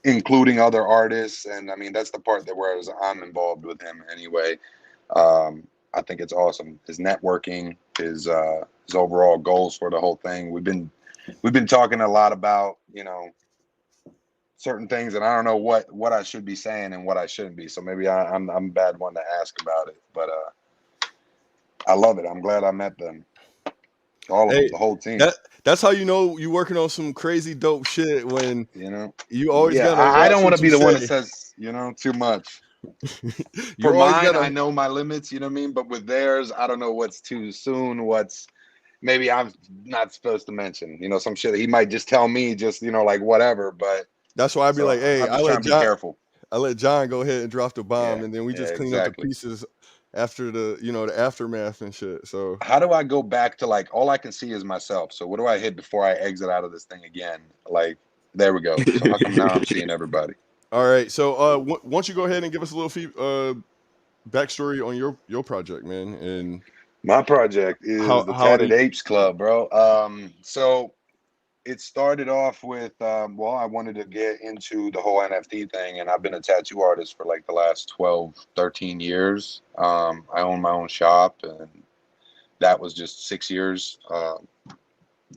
including other artists, and I mean that's the part that whereas I'm involved with him anyway. I think it's awesome. His networking, his overall goals for the whole thing. We've been talking a lot about certain things, and I don't know what I should be saying and what I shouldn't be. So maybe I'm a bad one to ask about it, but I love it. I'm glad I met them. All of them, the whole team. That's how you working on some crazy dope shit when you always Yeah, gotta I don't want watch to be what the you one that say. says too much. You For always mine, gotta- I know my limits. You know what I mean. But with theirs, I don't know what's too soon. What's maybe I'm not supposed to mention. Some shit. He might just tell me, just like whatever. But that's why I'd be like, hey, I'm just trying to be careful. I let John go ahead and drop the bomb, and then we just clean up the exactly. pieces after the the aftermath and shit. So How do I go back to like all I can see is myself? So what do I hit before I exit out of this thing again? Like there we go. So how come now I'm seeing everybody? all right. So once you go ahead and give us a little backstory on your project, man, and My project is the how Tatted it. Apes Club, bro. So it started off with well, I wanted to get into the whole NFT thing, and I've been a tattoo artist for like the last 12, 13 years. I own my own shop, and that was just 6 years.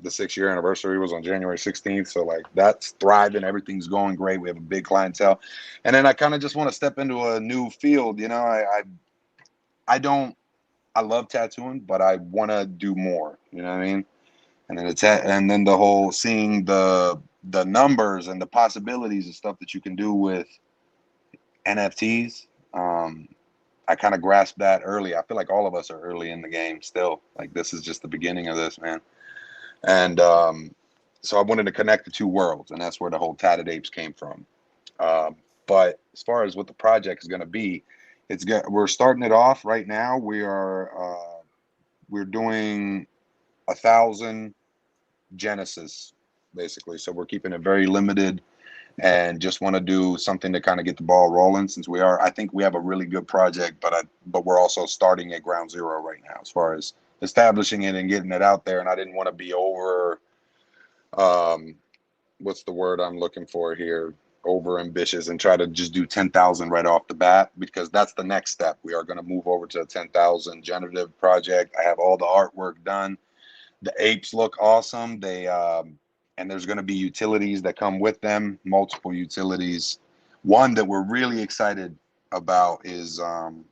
The 6 year anniversary was on January 16th. So like that's thriving. Everything's going great. We have a big clientele. And then I kind of just want to step into a new field. You know, I don't, I love tattooing, but I want to do more, you know what I mean? And then and then the whole seeing the numbers and the possibilities and stuff that you can do with NFTs. I kind of grasped that early. I feel like all of us are early in the game still. Like this is just the beginning of this, man. And so I wanted to connect the two worlds, and that's where the whole Tatted Apes came from. But as far as what the project is going to be, we're starting it off right now. We're doing 1,000 Genesis basically, so we're keeping it very limited, and just want to do something to kind of get the ball rolling. Since I think we have a really good project, but we're also starting at ground zero right now as far as establishing it and getting it out there. And I didn't want to be over what's the word I'm looking for here? Over ambitious and try to just do 10,000 right off the bat, because that's the next step. We are going to move over to a 10,000 generative project. I have all the artwork done. The apes look awesome. And there's going to be utilities that come with them, multiple utilities. One that we're really excited about is, and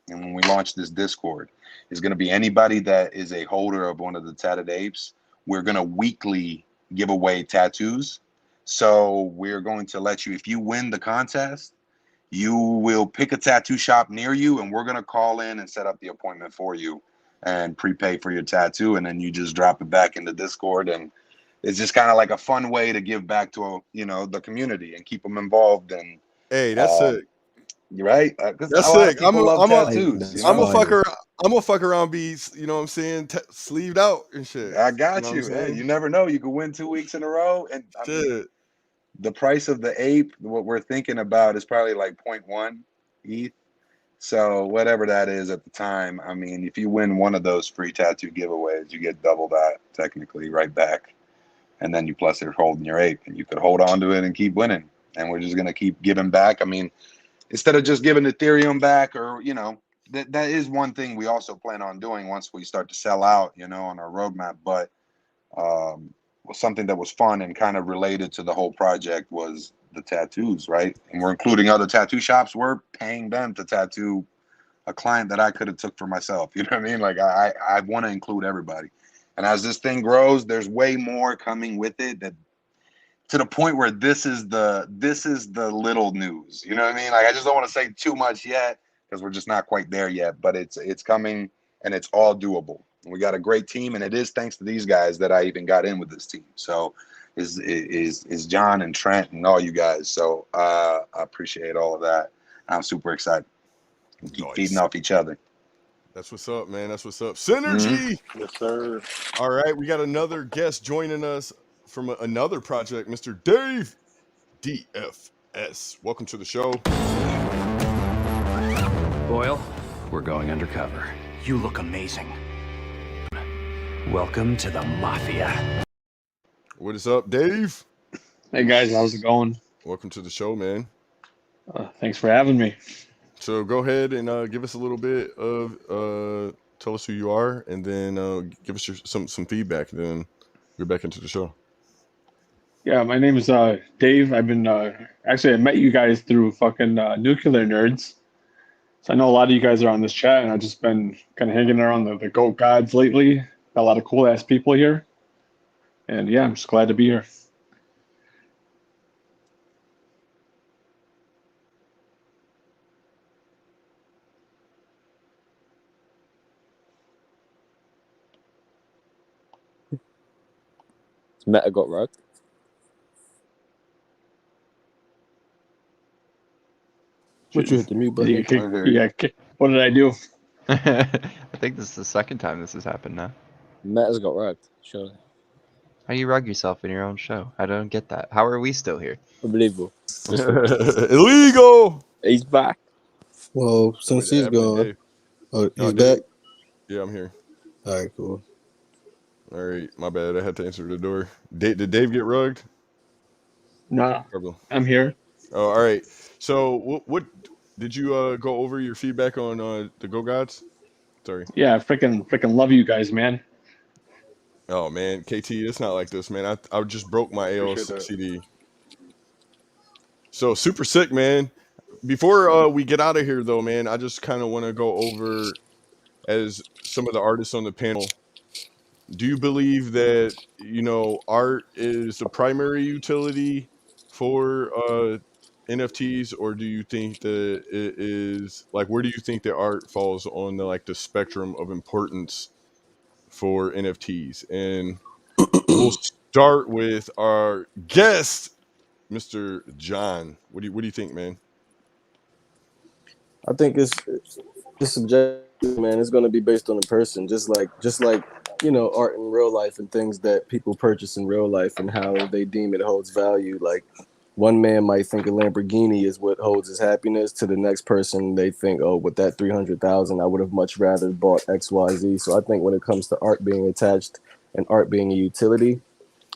when we launch this Discord, is going to be anybody that is a holder of one of the Tatted Apes. We're going to weekly give away tattoos. So we're going to let you, if you win the contest, you will pick a tattoo shop near you, and we're going to call in and set up the appointment for you and prepay for your tattoo. And then you just drop it back into Discord. And it's just kind of like a fun way to give back to, the community and keep them involved. And Hey, that's sick. you're right. Because a That's lot of sick. people love Hey, tattoos, that's I'm a fire. fucker. I'm a fuck around, be you know what I'm saying, sleeved out and shit. I You got know what I'm you. Hey, saying? you never know. You could win 2 weeks in a row. And I mean, Shit. the price of the ape, what we're thinking about is probably like 0.1 ETH. So whatever that is at the time, I mean, if you win one of those free tattoo giveaways, you get double that technically right back. And then you plus are holding your ape, and you could hold on to it and keep winning. And we're just going to keep giving back. I mean, instead of just giving Ethereum back, or, that is one thing we also plan on doing once we start to sell out, on our roadmap. But something that was fun and kind of related to the whole project was the tattoos, right? And we're including other tattoo shops. We're paying them to tattoo a client that I could have took for myself. You know what I mean? Like I want to include everybody. And as this thing grows, there's way more coming with it, that to the point where this is the little news. You know what I mean? Like I just don't want to say too much yet, because we're just not quite there yet. But it's coming, and it's all doable. And we got a great team, and it is thanks to these guys that I even got in with this team. So is John and Trent and all you guys. So I appreciate all of that. I'm super excited. We keep feeding off each other. That's what's up, man. That's what's up. Synergy. Yes, sir. All right, we got another guest joining us from another project, Mr. Dave DFS. Welcome to the show. Boyle, we're going undercover. You look amazing. Welcome to the Mafia. What is up, Dave? Hey guys, how's it going? Welcome to the show, man. Thanks for having me. So go ahead and give us a little bit of tell us who you are, and then give us some feedback, and then get back into the show. Yeah, my name is Dave. I've been actually I met you guys through fucking Nuclear Nerds. So I know a lot of you guys are on this chat, and I've just been kind of hanging around the GOAT gods lately. Got a lot of cool ass people here, and yeah, I'm just glad to be here. Meta got rugged. What you hit the mute button? Yeah, what did I do? I think this is the second time this has happened now. Meta's got rugged, surely. How do you rug yourself in your own show? I don't get that. How are we still here? Unbelievable. Illegal. He's back. Well, since he's gone, Dave. oh, No, he's Dave. back. Yeah, I'm here. All right, cool. All right, my bad. I had to answer the door. Did Dave get rugged? No, Probably. I'm here. Oh, all right. So, what did you go over your feedback on the Go Gods? Sorry. Yeah, freaking love you guys, man. Oh man, KT, it's not like this, man. I just broke my Appreciate that. ALCD. So super sick, man. Before we get out of here, though, man, I just kind of want to go over as some of the artists on the panel. Do you believe that art is the primary utility for NFTs, or do you think that it is like where do you think that art falls on the spectrum of importance for NFTs? And we'll start with our guest, Mr. John. What do you think, man? I think it's subjective, man. It's going to be based on the person, just like art in real life and things that people purchase in real life and how they deem it holds value. Like one man might think a Lamborghini is what holds his happiness. To the next person, they think, oh, with that 300,000, I would have much rather bought XYZ. So I think when it comes to art being attached and art being a utility,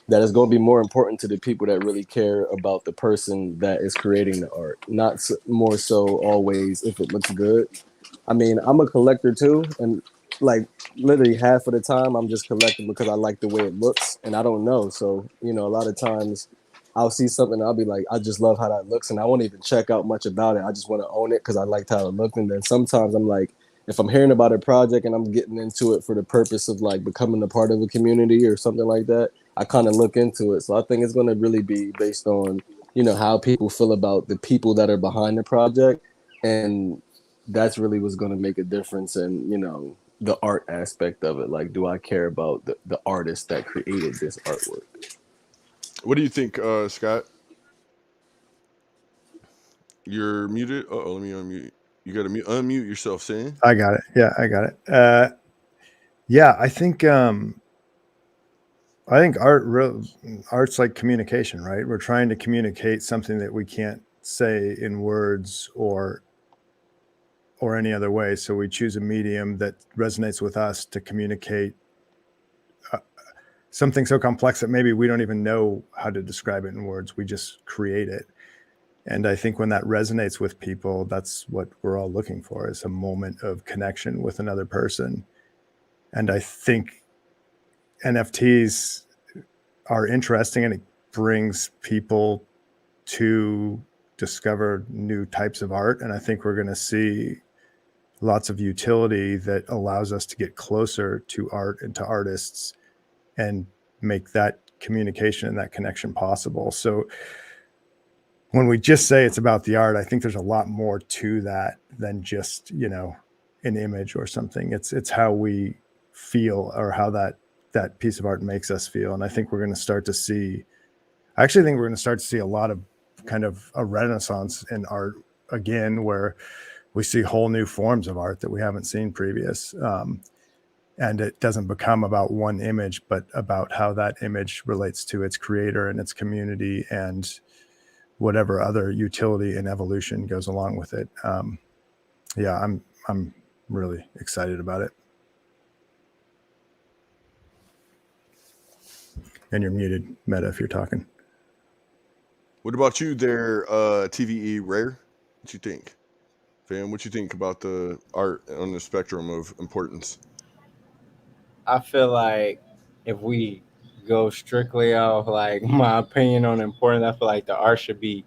that is going to be more important to the people that really care about the person that is creating the art, not more so always if it looks good. I mean, I'm a collector too, and like literally half of the time I'm just collecting because I like the way it looks, and I don't know. So a lot of times I'll see something and I'll be like, I just love how that looks, and I won't even check out much about it. I just want to own it because I liked how it looked. And then sometimes I'm like, if I'm hearing about a project and I'm getting into it for the purpose of like becoming a part of a community or something like that, I kind of look into it. So I think it's going to really be based on, how people feel about the people that are behind the project. And that's really what's going to make a difference in, the art aspect of it. Like, do I care about the artist that created this artwork? What do you think, Scott? You're muted. Oh, let me unmute. You got to unmute yourself, Sam. I got it. Yeah, I got it. Yeah, I think art's like communication, right? We're trying to communicate something that we can't say in words or any other way. So we choose a medium that resonates with us to communicate something so complex that maybe we don't even know how to describe it in words. We just create it. And I think when that resonates with people, that's what we're all looking for, is a moment of connection with another person. And I think NFTs are interesting, and it brings people to discover new types of art. And I think we're going to see lots of utility that allows us to get closer to art and to artists and make that communication and that connection possible. So when we just say it's about the art, I think there's a lot more to that than just, an image or something. It's how we feel, or how that piece of art makes us feel. And I think we're going to start to see, I actually think we're going to start to see a lot of kind of a renaissance in art again, where we see whole new forms of art that we haven't seen previous. And it doesn't become about one image, but about how that image relates to its creator and its community and whatever other utility and evolution goes along with it. Yeah, I'm really excited about it. And you're muted, Meta, if you're talking. What about you there, TVE Rare? What you think? Fam, what you think about the art on the spectrum of importance? I feel like if we go strictly off like my opinion on importance, I feel like the art should be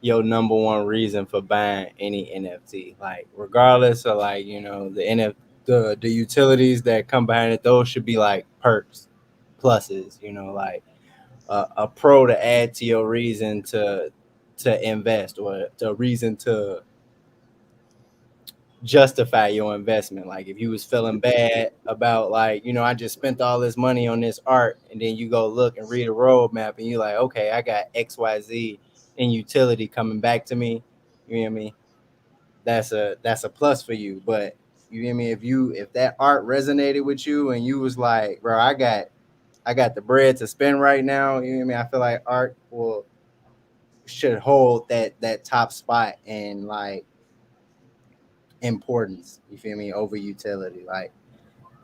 your number one reason for buying any NFT. Like regardless of like, the utilities that come behind it, those should be like perks, pluses, like a pro to add to your reason to invest, or the reason to justify your investment. Like if you was feeling bad about like, I just spent all this money on this art, and then you go look and read a roadmap and you're like, okay, I got XYZ in utility coming back to me. You know what I mean? That's a plus for you. But You get me? If that art resonated with you and you was like, bro, I got the bread to spend right now. You know what I mean? I feel like art will should hold that top spot in like importance. You feel me? Over utility. Like,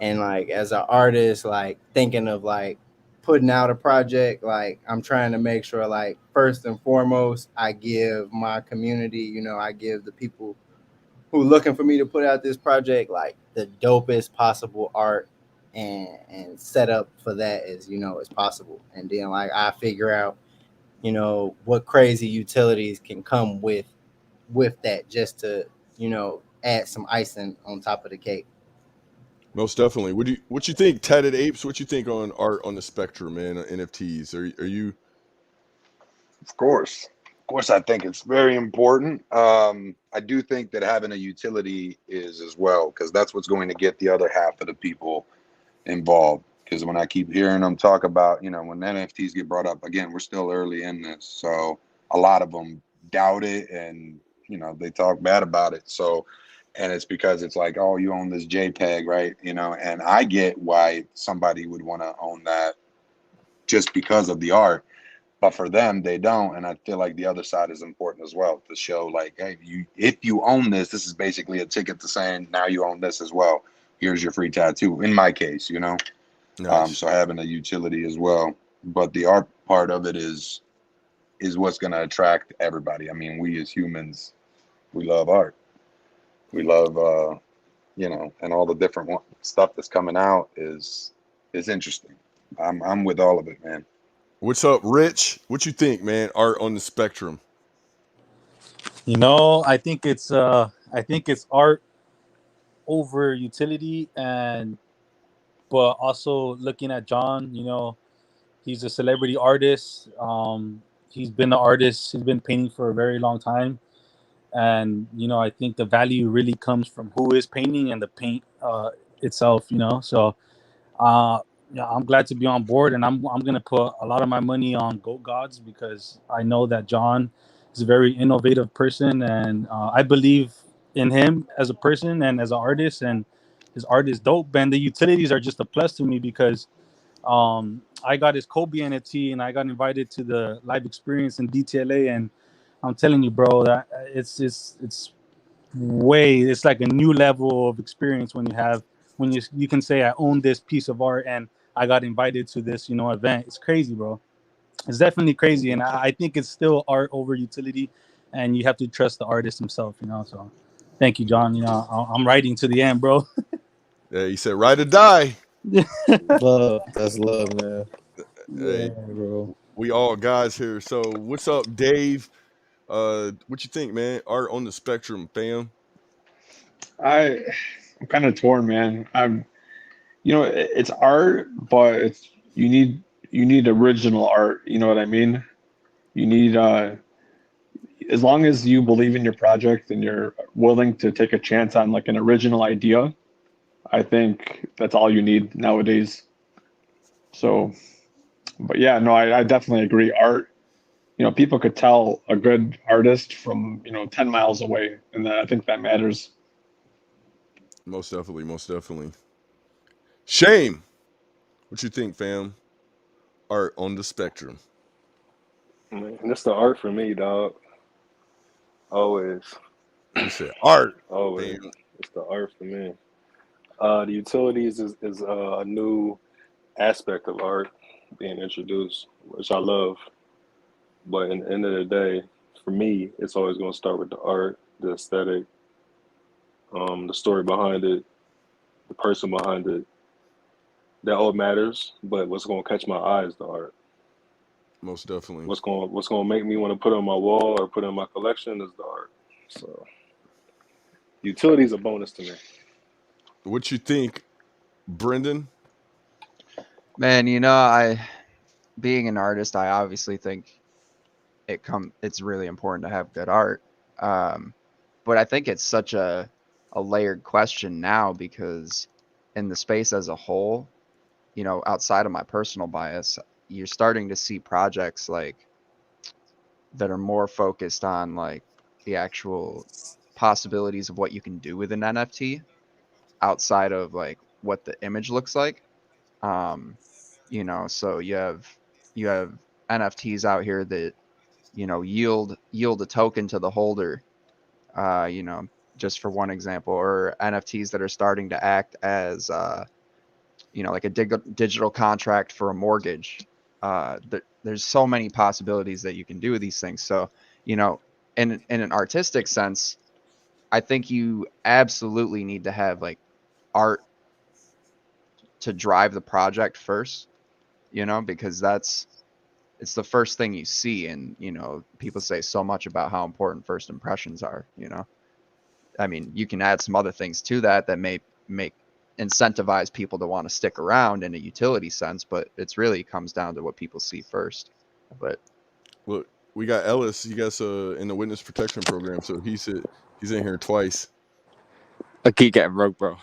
and like as an artist, like thinking of like putting out a project, like I'm trying to make sure like first and foremost I give my community, you know, I give the people who looking for me to put out this project like the dopest possible art, and set up for that as, you know, as possible. And then like I figure out, you know, what crazy utilities can come with that, just to, you know, add some icing on top of the cake. Most definitely. What you think, Tatted Apes? What you think on art on the spectrum, man? NFTs? Are you? Of course, I think it's very important. I do think that having a utility is as well, because that's what's going to get the other half of the people involved. Because when I keep hearing them talk about, you know, when NFTs get brought up, again, we're still early in this, so a lot of them doubt it, and you know, they talk bad about it. So, and it's because it's like, oh, you own this JPEG, right? You know, and I get why somebody would want to own that just because of the art, but for them they don't. And I feel like the other side is important as well, to show like, hey, if you own this is basically a ticket to saying now you own this as well. Here's your free tattoo, in my case, you know. Nice. So having a utility as well, but the art part of it is what's going to attract everybody. I mean, we as humans, we love art, we love you know, and all the different stuff that's coming out is interesting. I'm with all of it, man. What's up, Rich? What you think, man? Art on the spectrum. You know, I think it's art over utility, and but also looking at John, you know, he's a celebrity artist. He's been an artist. He's been painting for a very long time, and you know, I think the value really comes from who is painting and the paint itself. You know, so uh, yeah, I'm glad to be on board, and I'm gonna put a lot of my money on Goat Gods because I know that John is a very innovative person, and I believe in him as a person and as an artist, and his art is dope. And the utilities are just a plus to me because I got his Kobe NFT, and I got invited to the live experience in DTLA, and I'm telling you, bro, that it's way, it's like a new level of experience when you can say I own this piece of art and I got invited to this, you know, event. It's crazy, bro. It's definitely crazy, and I think it's still art over utility, and you have to trust the artist himself, you know. So thank you, John. You know, I'm writing to the end, bro. Yeah, he said, "Ride or die." Love, that's love, man. Yeah, Hey, bro. we all guys here. So, what's up, Dave? What you think, man? Art on the spectrum, fam. I'm kind of torn, man. You know, it's art, but you need original art. You know what I mean? You need as long as you believe in your project and you're willing to take a chance on like an original idea, I think that's all you need nowadays. So, but yeah, no, I definitely agree. Art, you know, people could tell a good artist from, you know, 10 miles away, and I think that matters. Most definitely, most definitely. Shame. What you think, fam? Art on the spectrum. Man, that's the art for me, dog. Always, He said, "Art, always. fam." It's the art for me. The utilities is a new aspect of art being introduced, which I love. But in the end of the day, for me, it's always going to start with the art, the aesthetic, the story behind it, the person behind it. That all matters. But what's going to catch my eye is the art. Most definitely. What's going to make me want to put it on my wall or put it in my collection is the art. So utility is a bonus to me. What you think, Brendan? Man, you know, I being an artist, I obviously think it's really important to have good art. Um, but I think it's such a layered question now because in the space as a whole, you know, outside of my personal bias, you're starting to see projects like that are more focused on like the actual possibilities of what you can do with an NFT outside of like what the image looks like. You know, so you have NFTs out here that, you know, yield a token to the holder. You know, just for one example, or NFTs that are starting to act as you know, like a digital contract for a mortgage. There's so many possibilities that you can do with these things. So, you know, in an artistic sense, I think you absolutely need to have like art to drive the project first, you know, because it's the first thing you see. And, you know, people say so much about how important first impressions are, you know. I mean, you can add some other things to that may make incentivize people to want to stick around in a utility sense, but it's really comes down to what people see first. But Look, we got Ellis. He got in the witness protection program, so he's in here twice. I keep getting rogue, bro.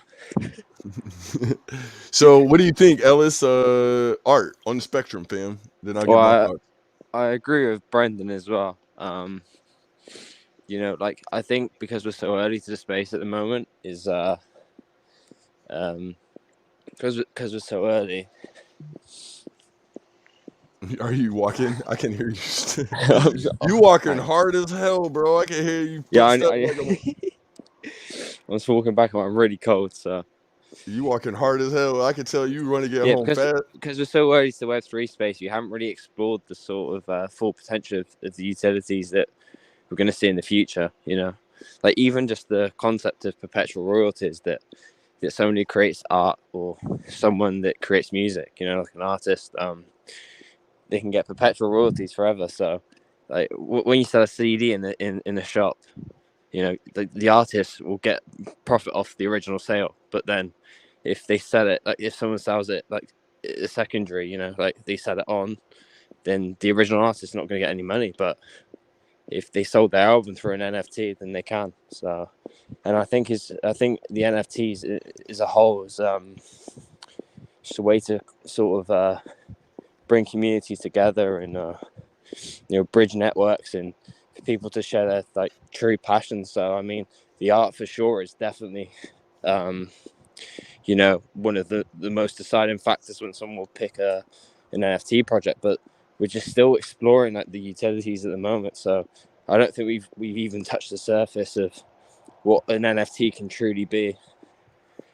So, what do you think, Ellis? Art on the spectrum, fam. Then I'll get my Well, thoughts. I agree with Brendan as well. You know, like I think because we're so early to the space at the moment is because we're so early. Are you walking? I can hear you. You walking hard as hell, bro. I can hear you. Yeah, I was walking back. I'm really cold, so. You walking hard as hell. I can tell you want to get home fast. Because we're so early to the Web3 space, you haven't really explored the sort of full potential of the utilities that we're going to see in the future. You know, like even just the concept of perpetual royalties that someone who creates art or someone that creates music, you know, like an artist, they can get perpetual royalties forever. So, like when you sell a CD in the shop, you know, the artist will get profit off the original sale, but then if they sell it, like if someone sells it like a secondary, you know, like they sell it on, then the original artist is not going to get any money. But if they sold their album through an NFT, then they can. So, and I think the NFTs as a whole is just a way to sort of bring communities together and you know, bridge networks and for people to share their like true passion. So I mean, the art for sure is definitely you know, one of the most deciding factors when someone will pick an NFT project. But we're just still exploring like the utilities at the moment. So I don't think we've even touched the surface of what an NFT can truly be.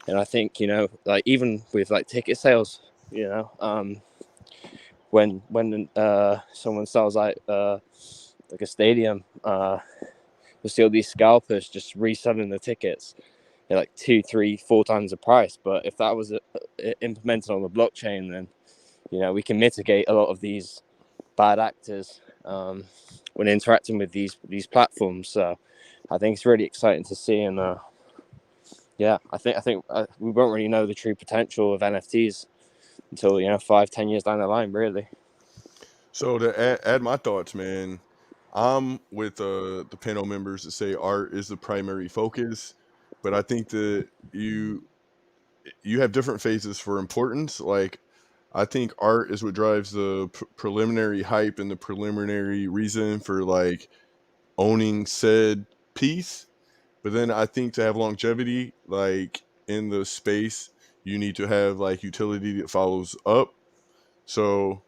And I think, you know, like even with like ticket sales, you know, when someone sells like a stadium, you'll see all these scalpers just reselling the tickets at like 2, 3, 4 times the price. But if that was implemented on the blockchain, then, you know, we can mitigate a lot of these bad actors when interacting with these platforms. So I think it's really exciting to see. And yeah, I think we won't really know the true potential of NFTs until, you know, 5-10 years down the line, really. So to add my thoughts, man, I'm with the panel members that say art is the primary focus, but I think that you have different phases for importance. Like, I think art is what drives the preliminary hype and the preliminary reason for like owning said piece. But then I think to have longevity, like in the space, you need to have like utility that follows up. So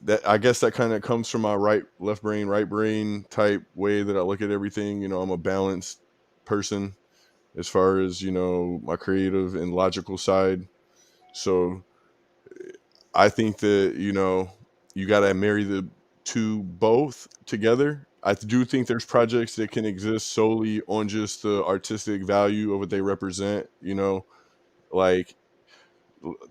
that, I guess that kind of comes from my left brain, right brain type way that I look at everything. You know, I'm a balanced person as far as, you know, my creative and logical side. So I think that, you know, you got to marry the two both together. I do think there's projects that can exist solely on just the artistic value of what they represent, you know, like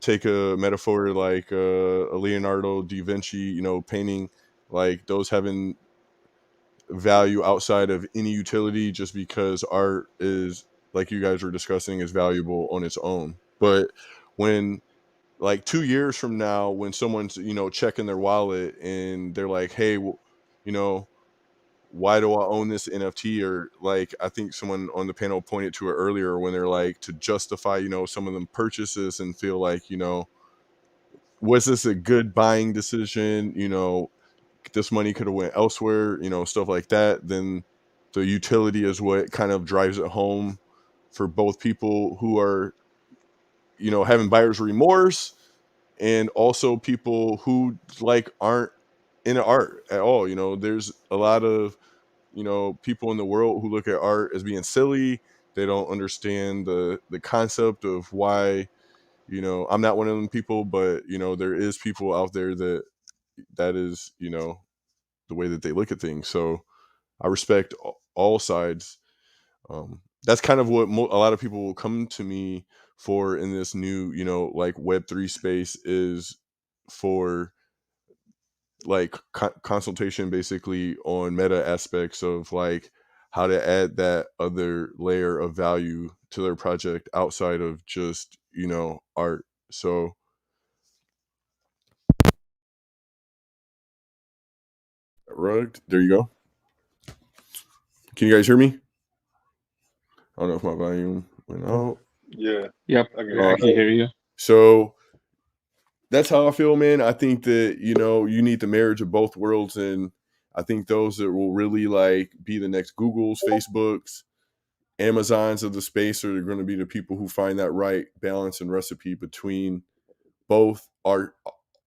take a metaphor like a Leonardo da Vinci, you know, painting, like those having value outside of any utility just because art is, like you guys were discussing, is valuable on its own. But when like 2 years from now, when someone's, you know, checking their wallet and they're like, hey, you know, why do I own this NFT? Or like, I think someone on the panel pointed to it earlier when they're like, to justify, you know, some of them purchases and feel like, you know, was this a good buying decision? You know, this money could have went elsewhere, you know, stuff like that. Then the utility is what kind of drives it home for both people who are, you know, having buyer's remorse, and also people who like aren't into art at all. You know, there's a lot of, you know, people in the world who look at art as being silly. They don't understand the concept of why, you know, I'm not one of them people, but you know, there is people out there that is, you know, the way that they look at things. So I respect all sides. That's kind of what a lot of people will come to me for in this new, you know, like Web3 space, is for like consultation basically on meta aspects of like how to add that other layer of value to their project outside of just, you know, art. So rugged, there you go. Can you guys hear me? I don't know if my volume went out. Yeah, Yep, I can yeah, hear I you. can hear you. So that's how I feel, man. I think that, you know, you need the marriage of both worlds, and I think those that will really like be the next Googles, Facebooks, Amazons of the space are going to be the people who find that right balance and recipe between both art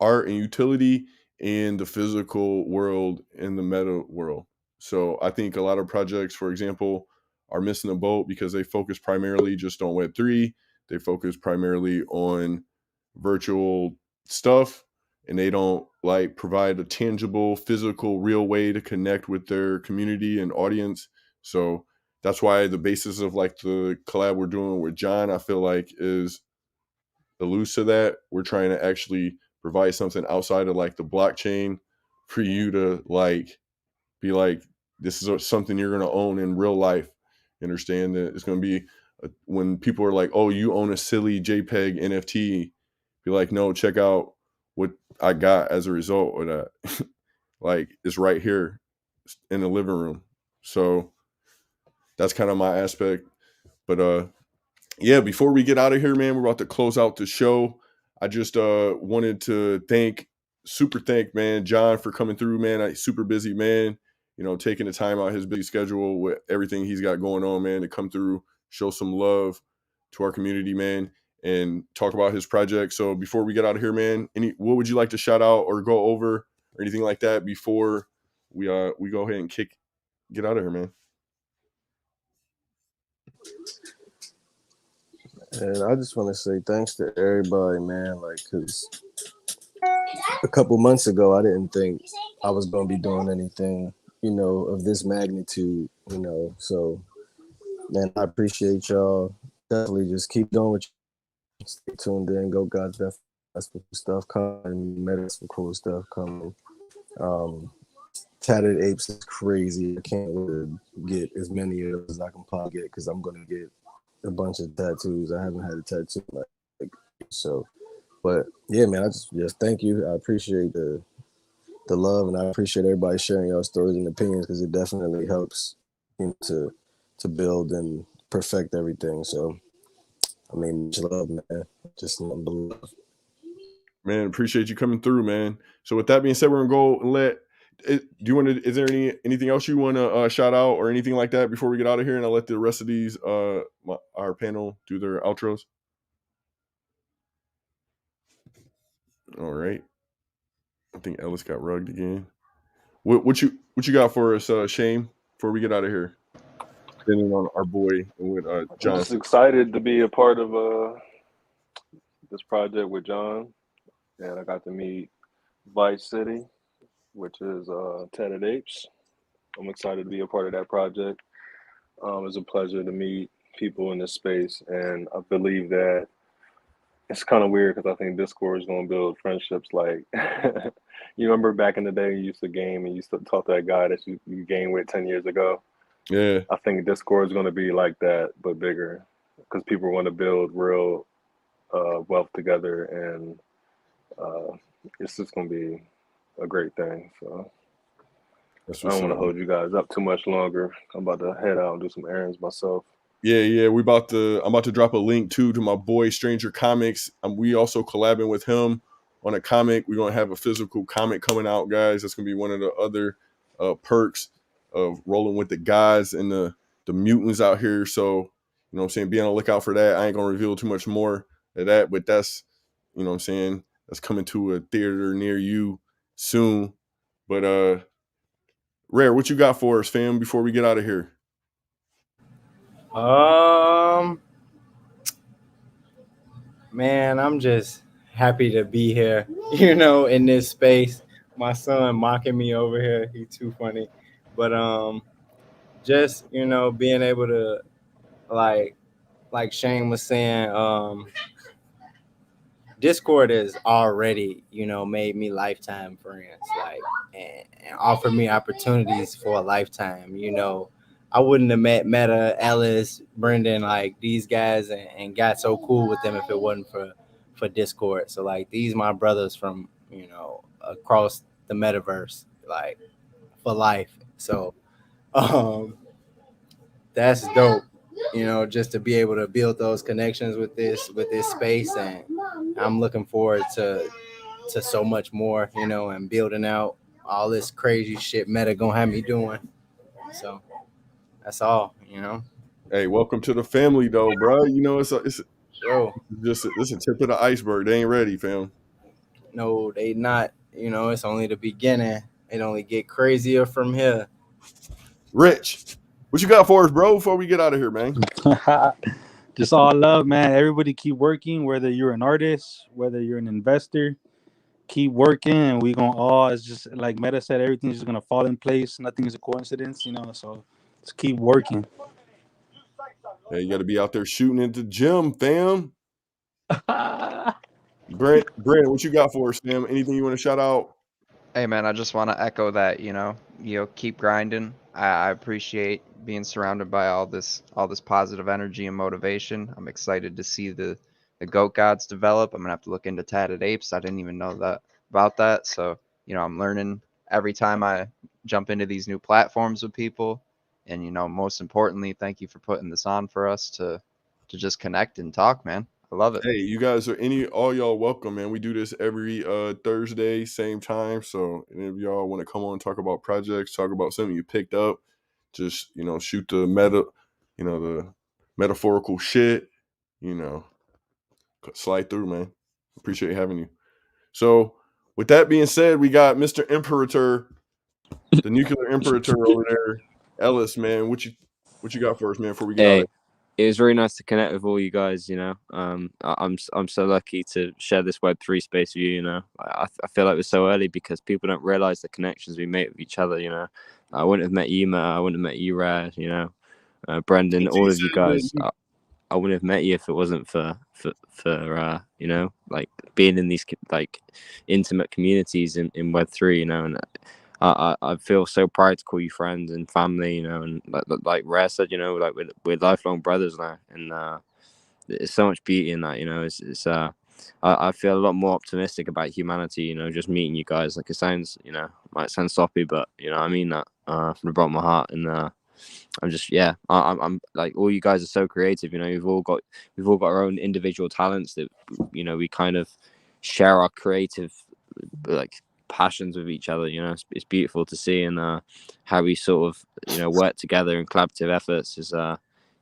and utility and the physical world and the meta world. So I think a lot of projects, for example, are missing the boat because they focus primarily just on Web3. They focus primarily on virtual stuff, and they don't like provide a tangible, physical, real way to connect with their community and audience. So that's why the basis of like the collab we're doing with John, I feel like, is alludes to that. We're trying to actually provide something outside of like the blockchain for you to like be like, this is something you're going to own in real life. You understand that it's going to be when people are like, oh, you own a silly JPEG NFT, be like, no, check out what I got as a result of that. Like, it's right here in the living room. So that's kind of my aspect. But yeah, before we get out of here, man, we're about to close out the show. I just wanted to super thank, man, John, for coming through, man. Super busy man, you know, taking the time out his busy schedule with everything he's got going on, man, to come through, show some love to our community, man, and talk about his project. So before we get out of here, man, what would you like to shout out or go over or anything like that before we go ahead and get out of here, man? And I just want to say thanks to everybody, man. Like, cause a couple months ago, I didn't think I was gonna be doing anything, you know, of this magnitude, you know. So, man, I appreciate y'all. Definitely just keep doing what you stay tuned in. Go, guys. That's some stuff coming. Met some cool stuff coming. Um, Tatted Apes is crazy. I can't wait to get as many of those as I can probably get because I'm gonna get a bunch of tattoos. I haven't had a tattoo like so. But yeah, man, I just thank you. I appreciate the love, and I appreciate everybody sharing your stories and opinions because it definitely helps, you know, to build and perfect everything. So I mean, much love, man. Just nothing but love. Man, appreciate you coming through, man. So with that being said, we're gonna go and do you want to? Is there anything else you want to shout out or anything like that before we get out of here? And I'll let the rest of these our panel do their outros. All right. I think Ellis got rugged again. What you got for us, Shane? Before we get out of here, depending on our boy and with I'm John. just excited to be a part of this project with John, and I got to meet Vice City, which is Tatted Apes. I'm excited to be a part of that project. It's a pleasure to meet people in this space, and I believe that it's kind of weird because I think Discord is going to build friendships. Like, you remember back in the day, you used to game and you used to talk to that guy that you game with 10 years ago. Yeah, I think Discord is going to be like that, but bigger, because people want to build real wealth together, and uh, it's just going to be a great thing. So that's I don't what's want to up. hold you guys up too much longer. I'm about to head out and do some errands myself. Yeah. I'm about to drop a link too to my boy Stranger Comics. We also collabing with him on a comic. We're gonna have a physical comic coming out, guys. That's gonna be one of the other perks of rolling with the guys and the mutants out here. So You know what I'm saying? Be on the lookout for that. I ain't gonna reveal too much more of that, but that's, you know what I'm saying, that's coming to a theater near you soon. But Rare, what you got for us, fam, before we get out of here? Man, I'm just happy to be here, you know, in this space. My son mocking me over here. He's too funny. But just, you know, being able to like Shane was saying, Discord has already, you know, made me lifetime friends, like, and offered me opportunities for a lifetime. You know, I wouldn't have met Meta, Ellis, Brendan, like these guys, and got so cool with them if it wasn't for Discord. So like these my brothers from, you know, across the metaverse, like for life. So um that's dope, you know, just to be able to build those connections with this space. And I'm looking forward to so much more, you know, and building out all this crazy shit Meta gonna have me doing. So that's all, you know. Hey, welcome to the family, though, bro. You know, it's So just this a tip of the iceberg. They ain't ready, fam. no, they not, you know, it's only the beginning. It only get crazier from here. Rich, what you got for us, bro, before we get out of here, man? Just all love, man. Everybody keep working, whether you're an artist, whether you're an investor, keep working, and we gonna all, it's just like Meta said, everything's just gonna fall in place. Nothing is a coincidence, you know. So just keep working. Hey, you got to be out there shooting at the gym, fam. Brandon, what you got for us, fam? Anything you want to shout out? Hey man, I just want to echo that, keep grinding. I appreciate being surrounded by all this positive energy and motivation. I'm excited to see the goat gods develop. I'm gonna have to look into tatted apes. I didn't even know that about that. So, I'm learning every time I jump into these new platforms with people. And most importantly, thank you for putting this on for us to just connect and talk, man. I love it. Hey, you guys are all y'all welcome, man. We do this every Thursday, same time. So any of y'all want to come on, talk about projects, talk about something you picked up, just shoot the the metaphorical shit, you know, slide through, man. Appreciate having you. So with that being said, we got Mr. Imperator, the nuclear imperator over there. Ellis, man, what you got for us, man, before we get out Hey, of it was really nice to connect with all you guys. You know, I'm so lucky to share this Web3 space with you. You know, I feel like we're so early because people don't realize the connections we make with each other. You know, I wouldn't have met you, Matt. I wouldn't have met you, Rad. You know, Brendan, here? all of you guys. I wouldn't have met you if it wasn't for you know, like being in these like intimate communities in Web3. You know, and I feel so proud to call you friends and family, you know, and like Rare said, you know, like we're lifelong brothers now, and there's so much beauty in that, you know. I feel a lot more optimistic about humanity, you know, just meeting you guys. Like it sounds, you know, might sound soppy, but you know, I mean that from the bottom of my heart, and I'm just I'm like all you guys are so creative, you know. We've all got our own individual talents that you know we kind of share our creative like passions with each other. You know, it's beautiful to see, and how we sort of work together in collaborative efforts is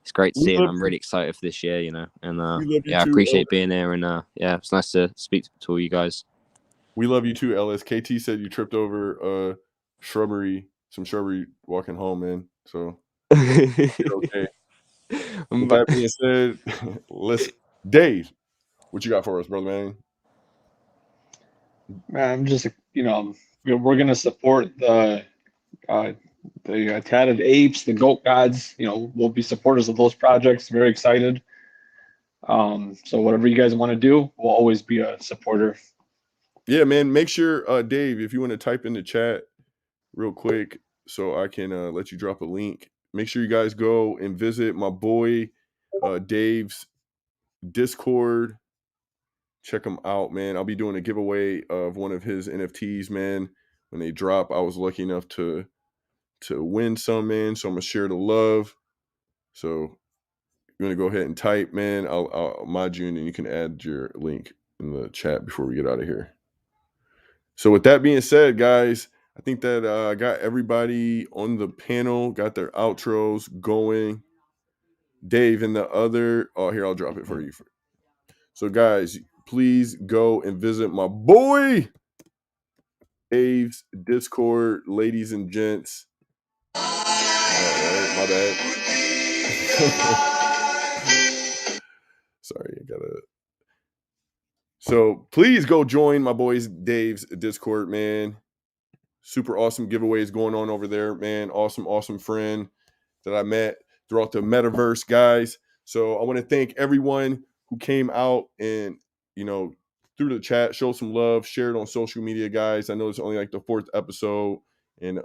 it's great to We see, and love I'm really excited for this year. You know, and we love you yeah, I too. appreciate being here, and yeah, it's nice to speak to all you guys. We love you too, Ellis. KT said you tripped over some shrubbery walking home, man. So you're okay. With that being said, let's Dave, what you got for us, brother man? Man, I'm just, we're gonna support uh, the tatted apes, the goat gods. We'll be supporters of those projects. Very excited. So whatever you guys want to do, we'll always be a supporter. Yeah, man. Make sure, Dave, if you want to type in the chat real quick so I can let you drop a link. Make sure you guys go and visit my boy Dave's Discord. Check him out, man. I'll be doing a giveaway of one of his NFTs, man. When they drop, I was lucky enough to win some, man. So I'm gonna share the love. So you're gonna go ahead and type, man. I'll mod you, and then you can add your link in the chat before we get out of here. So with that being said, guys, I think that I got everybody on the panel, got their outros going. Dave in the other. Oh, here, I'll drop it for you. So, guys, please go and visit my boy Dave's Discord, ladies and gents. All right, my bad. Sorry, I gotta. So please go join my boys Dave's Discord, man. Super awesome giveaways going on over there, man. Awesome friend that I met throughout the metaverse, guys. So I want to thank everyone who came out and, through the chat, show some love, share it on social media, guys. I know it's only like the 4th episode, and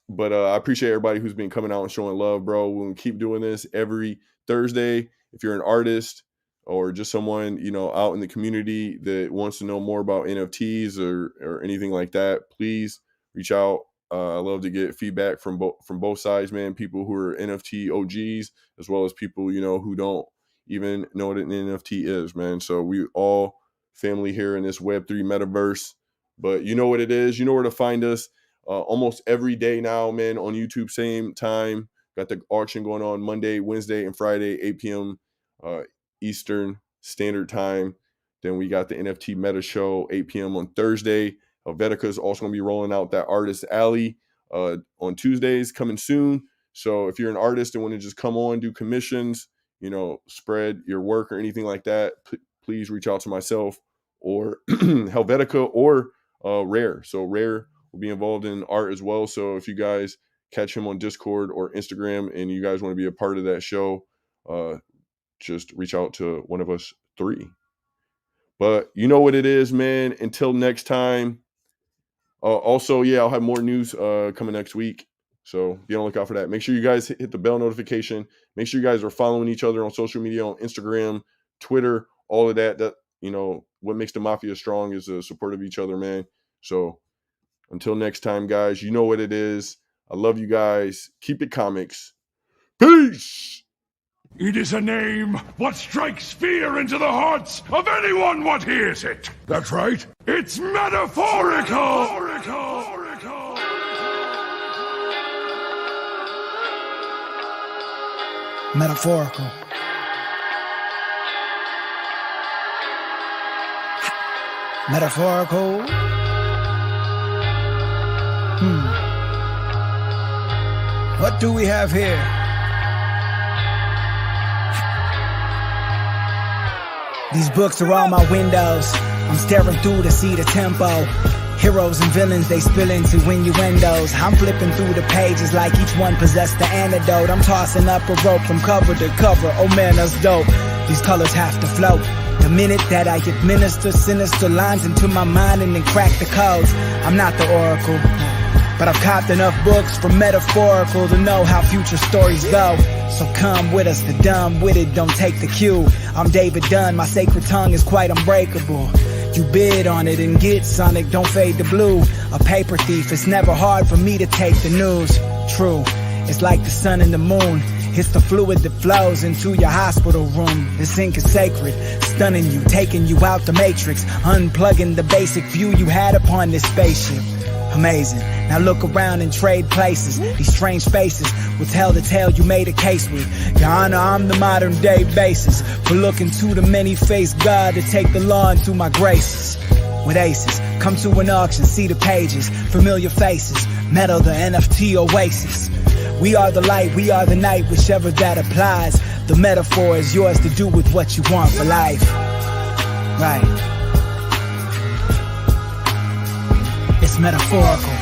but I appreciate everybody who's been coming out and showing love, bro. We'll keep doing this every Thursday. If you're an artist or just someone, out in the community that wants to know more about NFTs or anything like that, please reach out. I love to get feedback from both sides, man. People who are NFT OGs, as well as people, who don't even know what an NFT is, man. So we all family here in this Web3 metaverse. But you know what it is. You know where to find us. Almost every day now, man, on YouTube, same time. Got the auction going on Monday, Wednesday, and Friday, 8 p.m. Eastern Standard Time. Then we got the NFT Meta Show, 8 p.m. on Thursday. Helvetica is also going to be rolling out that Artist Alley on Tuesdays, coming soon. So if you're an artist and want to just come on, do commissions, spread your work or anything like that, please reach out to myself or Helvetica or Rare. So Rare will be involved in art as well. So if you guys catch him on Discord or Instagram and you guys want to be a part of that show, just reach out to one of us 3. But you know what it is, man. Until next time. Also, I'll have more news coming next week. So be on the lookout for that. Make sure you guys hit the bell notification. Make sure you guys are following each other on social media, on Instagram, Twitter, all of that. That, what makes the Mafia strong is the support of each other, man. So until next time, guys, you know what it is. I love you guys. Keep it comics. Peace. It is a name what strikes fear into the hearts of anyone what hears it. That's right. It's metaphorical. Metaphorical. Metaphorical. What do we have here? These books are all my windows. I'm staring through to see the tempo. Heroes and villains, they spill into innuendos. I'm flipping through the pages like each one possessed the antidote. I'm tossing up a rope from cover to cover. Oh man, that's dope. These colors have to float. The minute that I administer sinister lines into my mind and then crack the codes. I'm not the oracle, but I've copped enough books from metaphorical to know how future stories go. So come with us, the dumb-witted don't take the cue. I'm David Dunn, my sacred tongue is quite unbreakable. You bid on it and get Sonic, don't fade the blue. A paper thief, it's never hard for me to take the news. True, it's like the sun and the moon. It's the fluid that flows into your hospital room. This ink is sacred, stunning you, taking you out the matrix, unplugging the basic view you had upon this spaceship. Amazing. Now look around and trade places. These strange faces will tell the tale you made a case with. Your Honor, I'm the modern day basis for looking to the many-faced God to take the law into my graces. With aces, come to an auction, see the pages, familiar faces, metal the NFT oasis. We are the light, we are the night, whichever that applies. The metaphor is yours to do with what you want for life. Right. It's metaphorical.